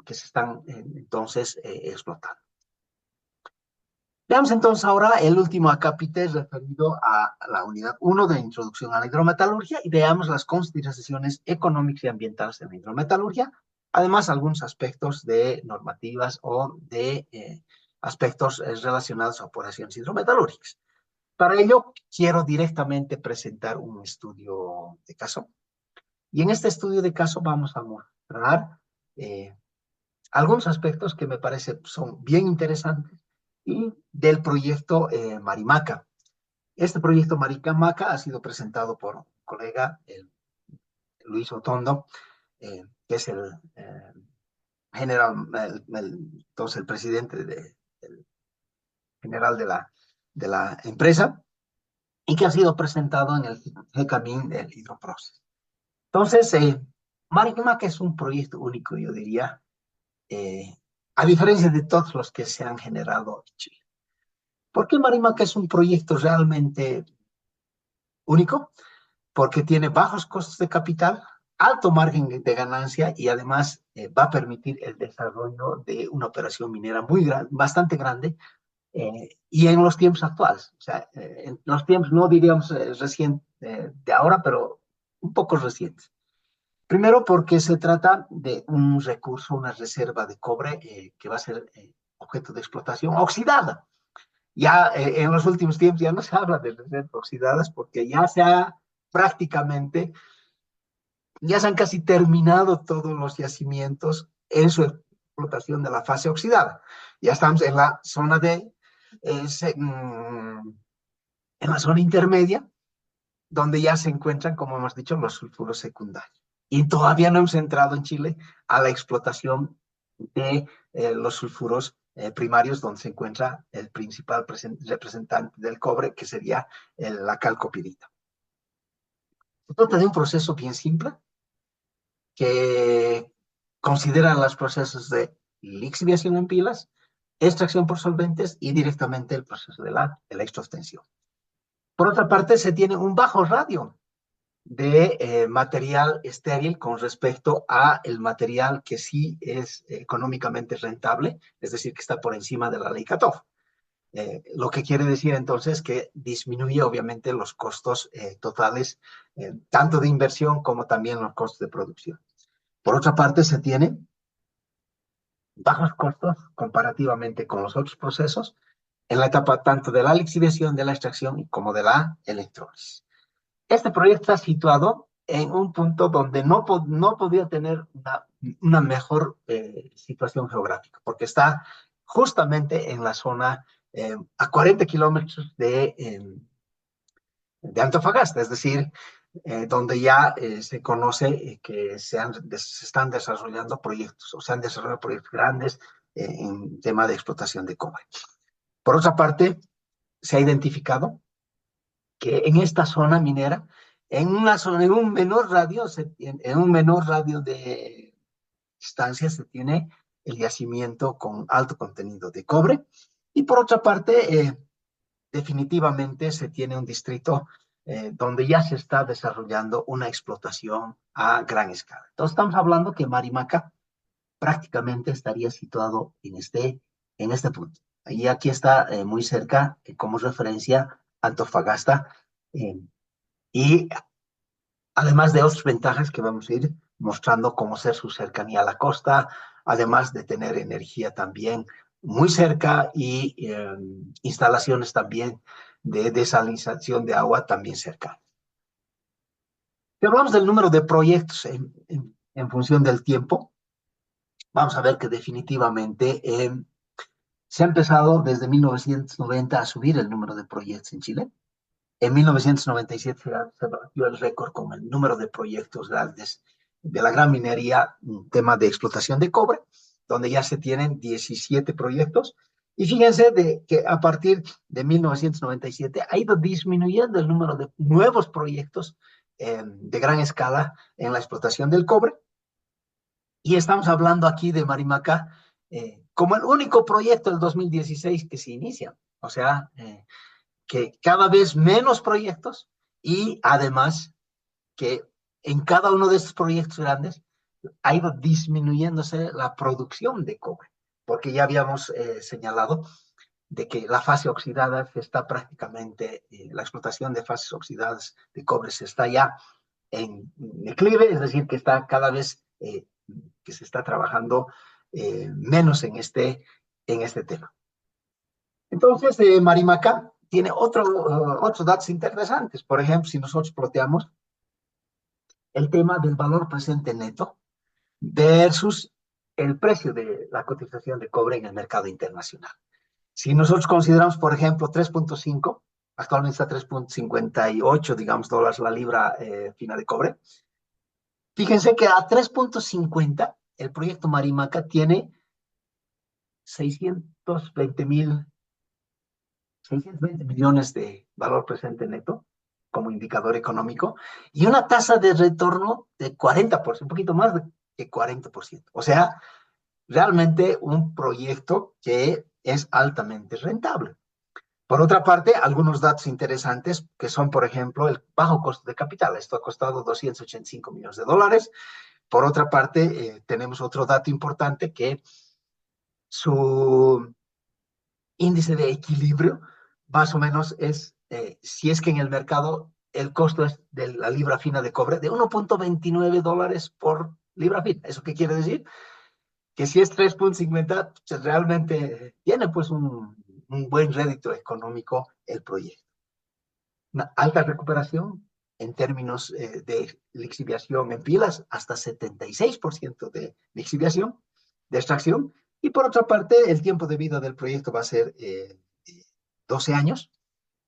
que se están entonces explotando. Veamos entonces ahora el último acápite referido a la unidad 1 de Introducción a la Hidrometalurgia y veamos las consideraciones económicas y ambientales de la hidrometalurgia, además algunos aspectos de normativas o de aspectos relacionados a operaciones hidrometalúrgicas. Para ello, quiero directamente presentar un estudio de caso y en este estudio de caso vamos a mostrar eh, algunos aspectos que me parece son bien interesantes y del proyecto Marimaca. Este proyecto Marimaca ha sido presentado por un colega, Luis Otondo, que es general, entonces el presidente el general de la empresa y que ha sido presentado en el GCAMIN del Hidroprocess. Entonces, Marimaca es un proyecto único, yo diría, eh, a diferencia de todos los que se han generado en Chile. ¿Por qué Marimaca es un proyecto realmente único? Porque tiene bajos costos de capital, alto margen de ganancia y además va a permitir el desarrollo de una operación minera bastante grande y en los tiempos actuales. O sea, en los tiempos no diríamos recién de ahora, pero un poco recientes. Primero porque se trata de un recurso, una reserva de cobre que va a ser objeto de explotación oxidada. Ya en los últimos tiempos ya no se habla de reservas oxidadas porque ya se ha prácticamente, ya se han casi terminado todos los yacimientos en su explotación de la fase oxidada. Ya estamos en la zona en la zona intermedia, donde ya se encuentran, como hemos dicho, los sulfuros secundarios. Y todavía no hemos entrado en Chile a la explotación de los sulfuros primarios, donde se encuentra el principal representante del cobre, que sería la calcopirita. Se trata de un proceso bien simple, que considera los procesos de lixiviación en pilas, extracción por solventes y directamente el proceso de la electroobtención. Por otra parte, se tiene un bajo radio de material estéril con respecto a el material que sí es económicamente rentable, es decir, que está por encima de la ley Katov. Lo que quiere decir entonces que disminuye obviamente los costos totales, tanto de inversión como también los costos de producción. Por otra parte, se tiene bajos costos comparativamente con los otros procesos en la etapa tanto de la lixiviación, de la extracción como de la electrólisis. Este proyecto está situado en un punto donde no podía tener una mejor situación geográfica, porque está justamente en la zona a 40 kilómetros de Antofagasta, es decir, donde ya se conoce que se están desarrollando proyectos o se han desarrollado proyectos grandes en tema de explotación de cobre. Por otra parte, se ha identificado que en esta zona minera, en un menor radio, en un menor radio de distancia se tiene el yacimiento con alto contenido de cobre y por otra parte, definitivamente se tiene un distrito donde ya se está desarrollando una explotación a gran escala. Entonces estamos hablando que Marimaca prácticamente estaría situado en este punto. Y aquí está muy cerca, como referencia, Antofagasta, eh, y además de otras ventajas que vamos a ir mostrando, como ser su cercanía a la costa, además de tener energía también muy cerca y instalaciones también de desalinización de agua también cerca. Si hablamos del número de proyectos en función del tiempo, vamos a ver que definitivamente se ha empezado desde 1990 a subir el número de proyectos en Chile. En 1997 se batió el récord con el número de proyectos grandes de la gran minería, un tema de explotación de cobre, donde ya se tienen 17 proyectos Y fíjense de que a partir de 1997 ha ido disminuyendo el número de nuevos proyectos de gran escala en la explotación del cobre. Y estamos hablando aquí de Marimaca como el único proyecto del 2016 que se inicia. O sea, que cada vez menos proyectos y además que en cada uno de estos proyectos grandes ha ido disminuyéndose la producción de cobre, porque ya habíamos señalado de que la fase oxidada se está prácticamente, la explotación de fases oxidadas de cobre se está ya en declive, es decir, que está cada vez, que se está trabajando menos en este tema. Entonces, Marimaca tiene otros datos interesantes. Por ejemplo, si nosotros ploteamos el tema del valor presente neto versus el precio de la cotización de cobre en el mercado internacional. Si nosotros consideramos, por ejemplo, 3.5, actualmente está 3.58, digamos, dólares la libra fina de cobre. Fíjense que a 3.50 el proyecto Marimaca tiene 620 millones de valor presente neto como indicador económico y una tasa de retorno de 40%, un poquito más de 40%. O sea, realmente un proyecto que es altamente rentable. Por otra parte, algunos datos interesantes que son, por ejemplo, el bajo costo de capital. Esto ha costado 285 millones de dólares. Por otra parte, tenemos otro dato importante que su índice de equilibrio más o menos es, si es que en el mercado el costo es de la libra fina de cobre de 1.29 dólares por libra fina. ¿Eso qué quiere decir? Que si es 3.50, pues realmente tiene pues un buen rédito económico el proyecto. Una alta recuperación en términos de lixiviación en pilas, hasta 76% de lixiviación, de extracción. Y por otra parte, el tiempo de vida del proyecto va a ser 12 años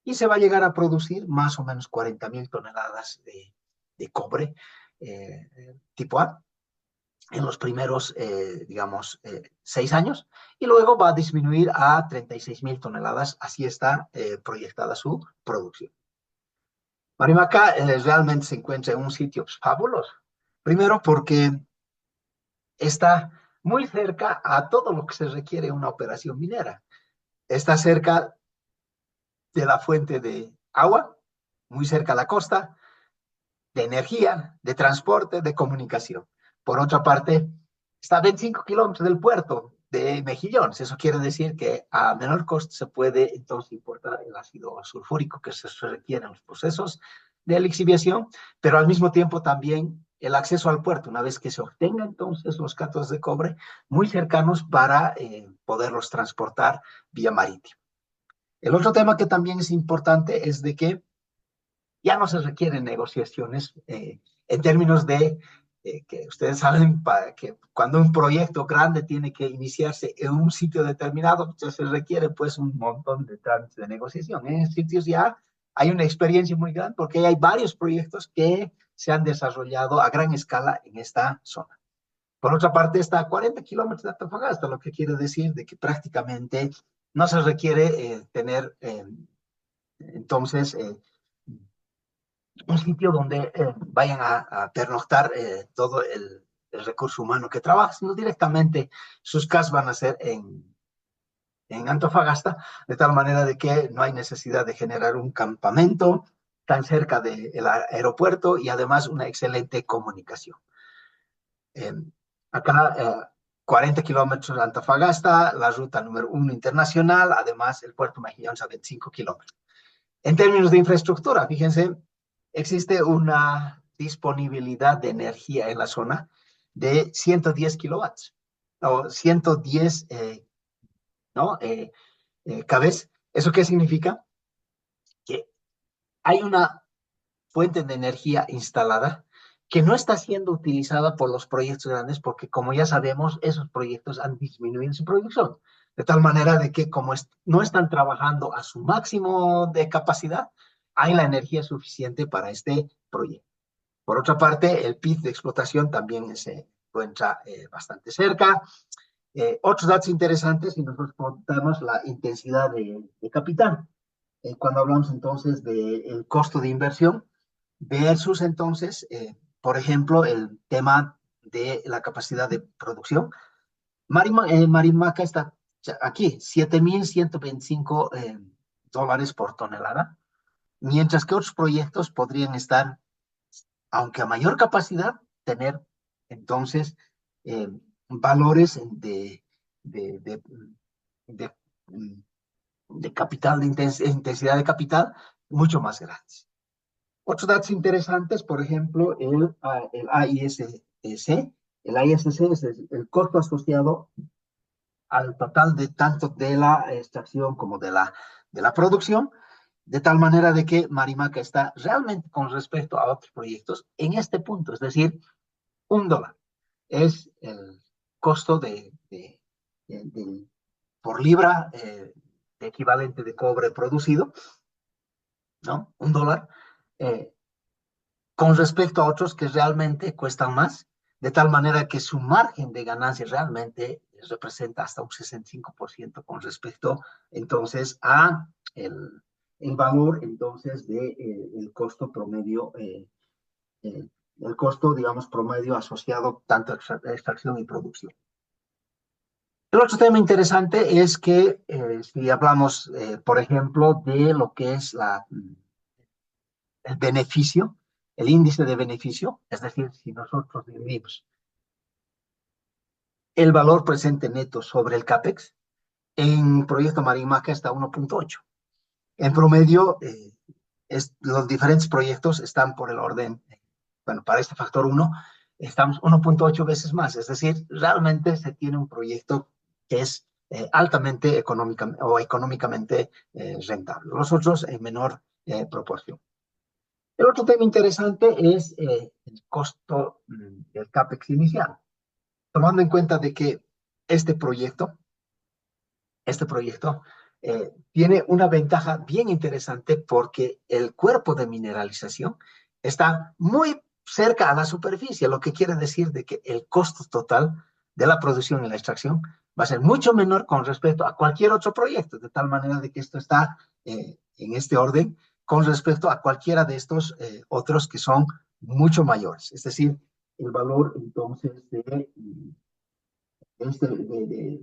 y se va a llegar a producir más o menos 40.000 toneladas de cobre tipo A en los primeros, digamos, 6 años, y luego va a disminuir a 36.000 toneladas. Así está proyectada su producción. Marimaca realmente se encuentra en un sitio fabuloso. Primero porque está muy cerca a todo lo que se requiere en una operación minera. Está cerca de la fuente de agua, muy cerca a la costa, de energía, de transporte, de comunicación. Por otra parte, está a 25 kilómetros del puerto de Mejillones. Eso quiere decir que a menor costo se puede entonces importar el ácido sulfúrico que se requiere en los procesos de lixiviación, pero al mismo tiempo también el acceso al puerto, una vez que se obtenga entonces los cátodos de cobre, muy cercanos para poderlos transportar vía marítima. El otro tema que también es importante es de que ya no se requieren negociaciones en términos de que ustedes saben que cuando un proyecto grande tiene que iniciarse en un sitio determinado, pues se requiere pues un montón de trámites de negociación. En sitios ya hay una experiencia muy grande porque hay varios proyectos que se han desarrollado a gran escala en esta zona. Por otra parte, está a 40 kilómetros de Antofagasta, lo que quiere decir de que prácticamente no se requiere tener entonces un sitio donde vayan a pernoctar todo el recurso humano que trabaja, sino directamente sus casas van a ser en Antofagasta, de tal manera de que no hay necesidad de generar un campamento tan cerca del aeropuerto y además una excelente comunicación. Eh, acá, 40 kilómetros de Antofagasta, la ruta número 1 internacional, además el puerto Mejillones a 25 kilómetros. En términos de infraestructura, fíjense, existe una disponibilidad de energía en la zona de 110 kilowatts o 110 ¿no? kb. ¿Eso qué significa? Que hay una fuente de energía instalada que no está siendo utilizada por los proyectos grandes porque, como ya sabemos, esos proyectos han disminuido su producción. De tal manera de que como no están trabajando a su máximo de capacidad, hay la energía suficiente para este proyecto. Por otra parte, el PIB de explotación también se encuentra bastante cerca. Otros datos interesantes, si nosotros contamos la intensidad de capital. Cuando hablamos entonces del costo de inversión versus entonces, por ejemplo, el tema de la capacidad de producción. Marimaca está aquí, 7.125 dólares por tonelada, mientras que otros proyectos podrían estar, aunque a mayor capacidad, tener entonces eh, valores de, de, de, de capital, de intensidad de capital mucho más grandes. Otros datos interesantes, por ejemplo, el AISC. El AISC es el costo asociado al total de tanto de la extracción como de la producción, de tal manera de que Marimaca está realmente con respecto a otros proyectos en este punto, es decir, $1 es el costo por libra equivalente de cobre producido, ¿no? $1, eh, con respecto a otros que realmente cuestan más, de tal manera que su margen de ganancia realmente representa hasta un 65% con respecto entonces a el valor entonces de el costo promedio, el costo, digamos, promedio asociado tanto a extracción y producción. El otro tema interesante es que si hablamos, por ejemplo, de lo que es el beneficio, el índice de beneficio, es decir, si nosotros dividimos el valor presente neto sobre el CAPEX, en Proyecto Marimaca está 1.8. En promedio, los diferentes proyectos están por el orden, bueno, para este factor 1, estamos 1.8 veces más, es decir, realmente se tiene un proyecto que es altamente económicamente rentable, los otros en menor proporción. El otro tema interesante es el costo del CAPEX inicial, tomando en cuenta de que este proyecto, tiene una ventaja bien interesante porque el cuerpo de mineralización está muy cerca a la superficie, lo que quiere decir de que el costo total de la producción y la extracción va a ser mucho menor con respecto a cualquier otro proyecto, de tal manera de que esto está en este orden con respecto a cualquiera de estos otros que son mucho mayores. Es decir, el valor entonces de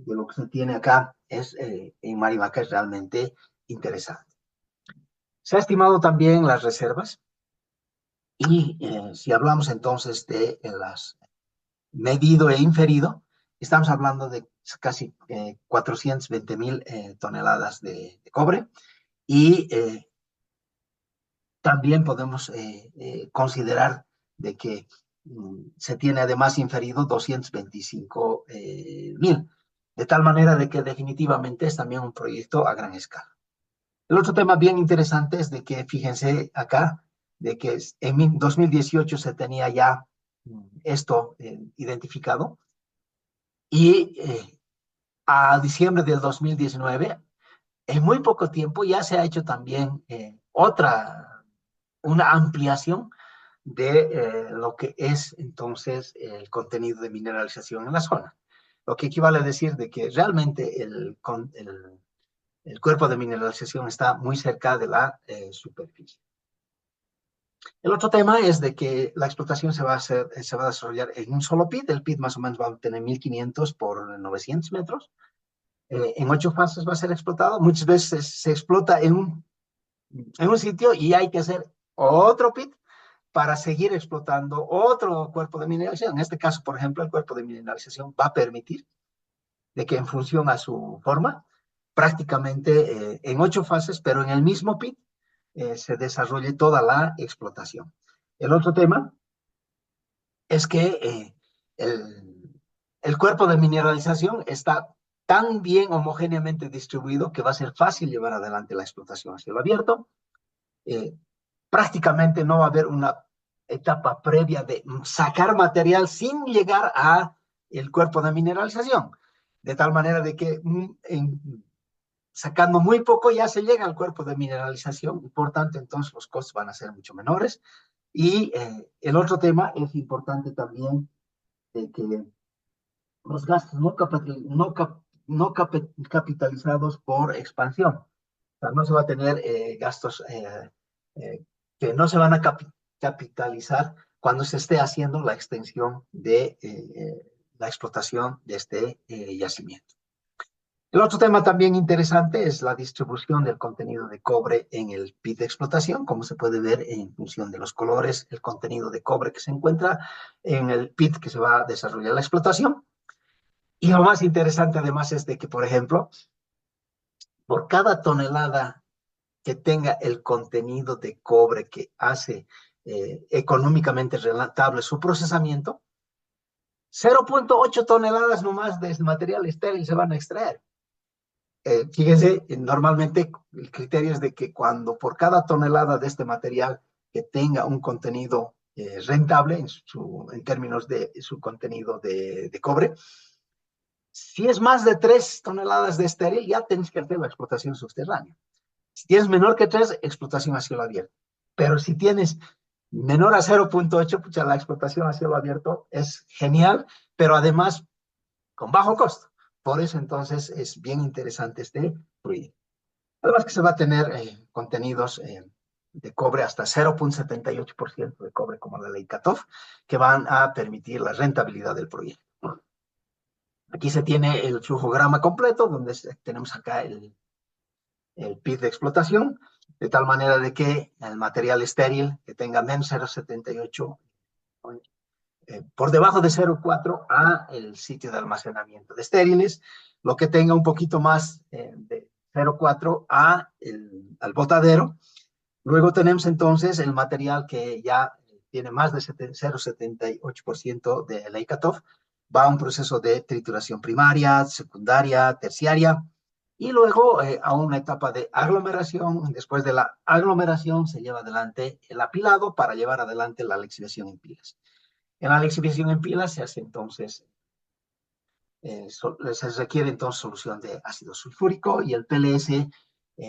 lo que se tiene acá en Marimaca es realmente interesante. Se ha estimado también las reservas y si hablamos entonces de las medido e inferido, estamos hablando de casi 420.000 toneladas de cobre y también podemos considerar de que se tiene además inferido 225.000, de tal manera de que definitivamente es también un proyecto a gran escala. El otro tema bien interesante es de que, fíjense acá, de que en 2018 se tenía ya esto identificado y a diciembre del 2019, en muy poco tiempo ya se ha hecho también una ampliación de lo que es entonces el contenido de mineralización en la zona. Lo que equivale a decir de que realmente el cuerpo de mineralización está muy cerca de la superficie. El otro tema es de que la explotación se va a desarrollar en un solo pit. El pit más o menos va a tener 1.500 por 900 metros. En 8 fases va a ser explotado. Muchas veces se explota en un sitio y hay que hacer otro pit para seguir explotando otro cuerpo de mineralización. En este caso, por ejemplo, el cuerpo de mineralización va a permitir de que en función a su forma, prácticamente en 8 fases, pero en el mismo pit, se desarrolle toda la explotación. El otro tema es que el cuerpo de mineralización está tan bien homogéneamente distribuido que va a ser fácil llevar adelante la explotación a cielo abierto. Prácticamente no va a haber una etapa previa de sacar material sin llegar a el cuerpo de mineralización, de tal manera de que sacando muy poco ya se llega al cuerpo de mineralización y por tanto entonces los costos van a ser mucho menores. Y el otro tema es importante también de que los gastos capitalizados por expansión. O sea, no se va a tener gastos eh, que no se van a capitalizar cuando se esté haciendo la extensión de la explotación de este yacimiento. El otro tema también interesante es la distribución del contenido de cobre en el pit de explotación, como se puede ver en función de los colores, el contenido de cobre que se encuentra en el pit que se va a desarrollar la explotación. Y lo más interesante además es de que, por ejemplo, por cada tonelada que tenga el contenido de cobre que hace económicamente rentable su procesamiento, 0,8 toneladas nomás de material estéril se van a extraer. Fíjense, normalmente el criterio es de que cuando por cada tonelada de este material que tenga un contenido rentable en términos de su contenido de cobre, si es más de 3 toneladas de estéril, ya tienes que hacer la explotación subterránea. Si tienes menor que 3, explotación a cielo abierto. Pero si tienes menor a 0,8, pucha, la explotación a cielo abierto es genial, pero además con bajo costo. Por eso entonces es bien interesante este proyecto. Además que se va a tener contenidos de cobre hasta 0,78% de cobre como la ley Katov, que van a permitir la rentabilidad del proyecto. Aquí se tiene el flujograma completo, donde tenemos acá el PIB de explotación, de tal manera de que el material estéril que tenga menos 0,78 por debajo de 0,4 a el sitio de almacenamiento de estériles, lo que tenga un poquito más de 0,4 al botadero. Luego tenemos entonces el material que ya tiene más de 0,78% de la ICATOF, va a un proceso de trituración primaria, secundaria, terciaria, y luego a una etapa de aglomeración. Después de la aglomeración se lleva adelante el apilado para llevar adelante la lixiviación en pilas. En la lixiviación en pilas se hace entonces, se requiere entonces solución de ácido sulfúrico y el PLS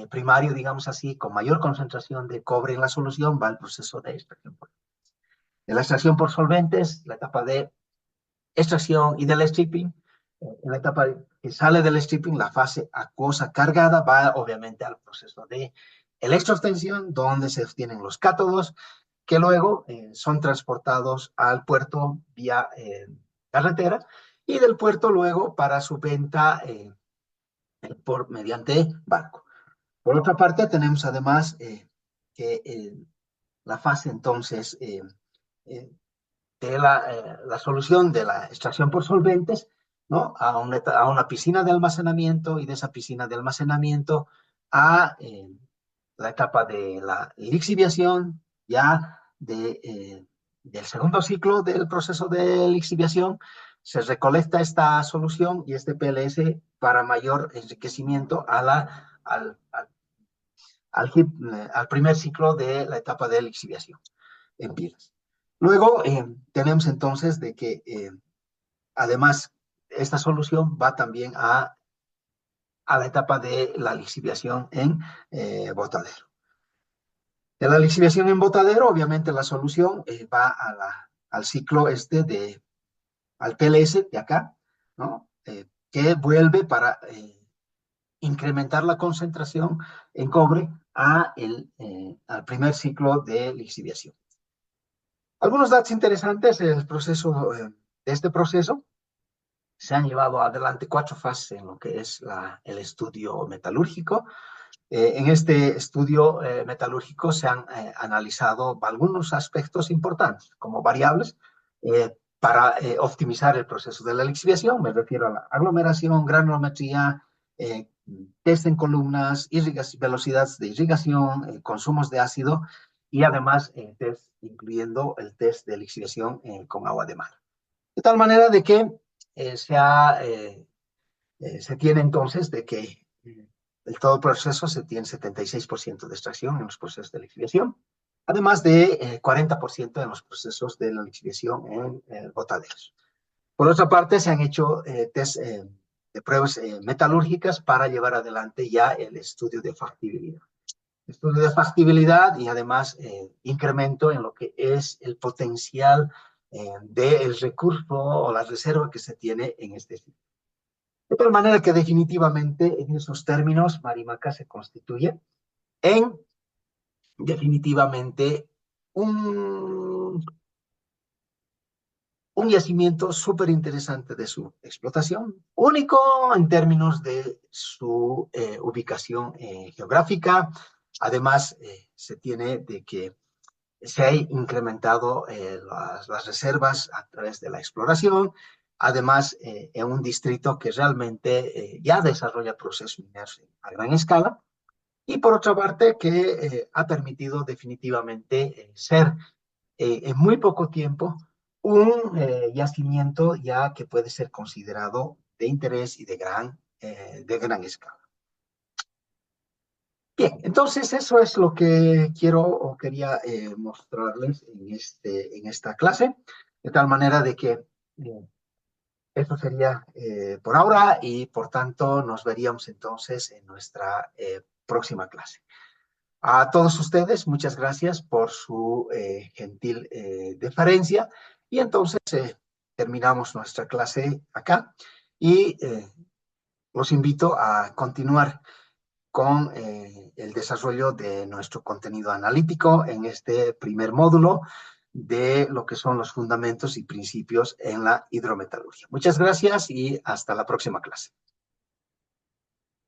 primario, digamos así, con mayor concentración de cobre en la solución, va al proceso de extracción. En la extracción por solventes, la etapa de extracción y del stripping, en la etapa que sale del stripping, la fase acuosa cargada va obviamente al proceso de electroextensión, donde se obtienen los cátodos, que luego son transportados al puerto vía carretera, y del puerto luego para su venta mediante barco. Por otra parte, tenemos además que la fase entonces de la solución de la extracción por solventes, ¿no? A una piscina de almacenamiento, y de esa piscina de almacenamiento a la etapa de la lixiviación, ya del segundo ciclo del proceso de lixiviación. Se recolecta esta solución y este PLS para mayor enriquecimiento al primer ciclo de la etapa de lixiviación en pilas. Luego tenemos entonces de que además esta solución va también a la etapa de la lixiviación en botadero. De la lixiviación en botadero, obviamente la solución va al ciclo al PLS de acá, ¿no? Que vuelve para incrementar la concentración en cobre al primer ciclo de lixiviación. Algunos datos interesantes del proceso, de este proceso. Se han llevado adelante 4 fases en lo que es el estudio metalúrgico. En este estudio metalúrgico se han analizado algunos aspectos importantes como variables para optimizar el proceso de la lixiviación. Me refiero a la aglomeración, granulometría, test en columnas, velocidades de irrigación, consumos de ácido, y además test incluyendo el test de lixiviación con agua de mar. De tal manera de que se tiene entonces de que en todo el proceso se tiene 76% de extracción en los procesos de lixiviación, además de 40% en los procesos de la lixiviación en botaderos. Por otra parte, se han hecho test de pruebas metalúrgicas para llevar adelante ya el estudio de factibilidad. Estudio de factibilidad y además incremento en lo que es el potencial del recurso o la reserva que se tiene en este sitio. De tal manera que definitivamente en esos términos Marimaca se constituye en definitivamente un, un yacimiento súper interesante de su explotación, único en términos de su ubicación geográfica. Además, se tiene de que se ha incrementado las reservas a través de la exploración, además en un distrito que realmente ya desarrolla procesos mineros a gran escala, y por otra parte que ha permitido definitivamente ser en muy poco tiempo un yacimiento ya que puede ser considerado de interés y de gran escala. Bien, entonces eso es lo que quiero o quería mostrarles en esta clase, de tal manera de que eso sería por ahora y por tanto nos veríamos entonces en nuestra próxima clase. A todos ustedes, muchas gracias por su gentil deferencia y entonces terminamos nuestra clase acá y los invito a continuar con el desarrollo de nuestro contenido analítico en este primer módulo de lo que son los fundamentos y principios en la hidrometalurgia. Muchas gracias y hasta la próxima clase.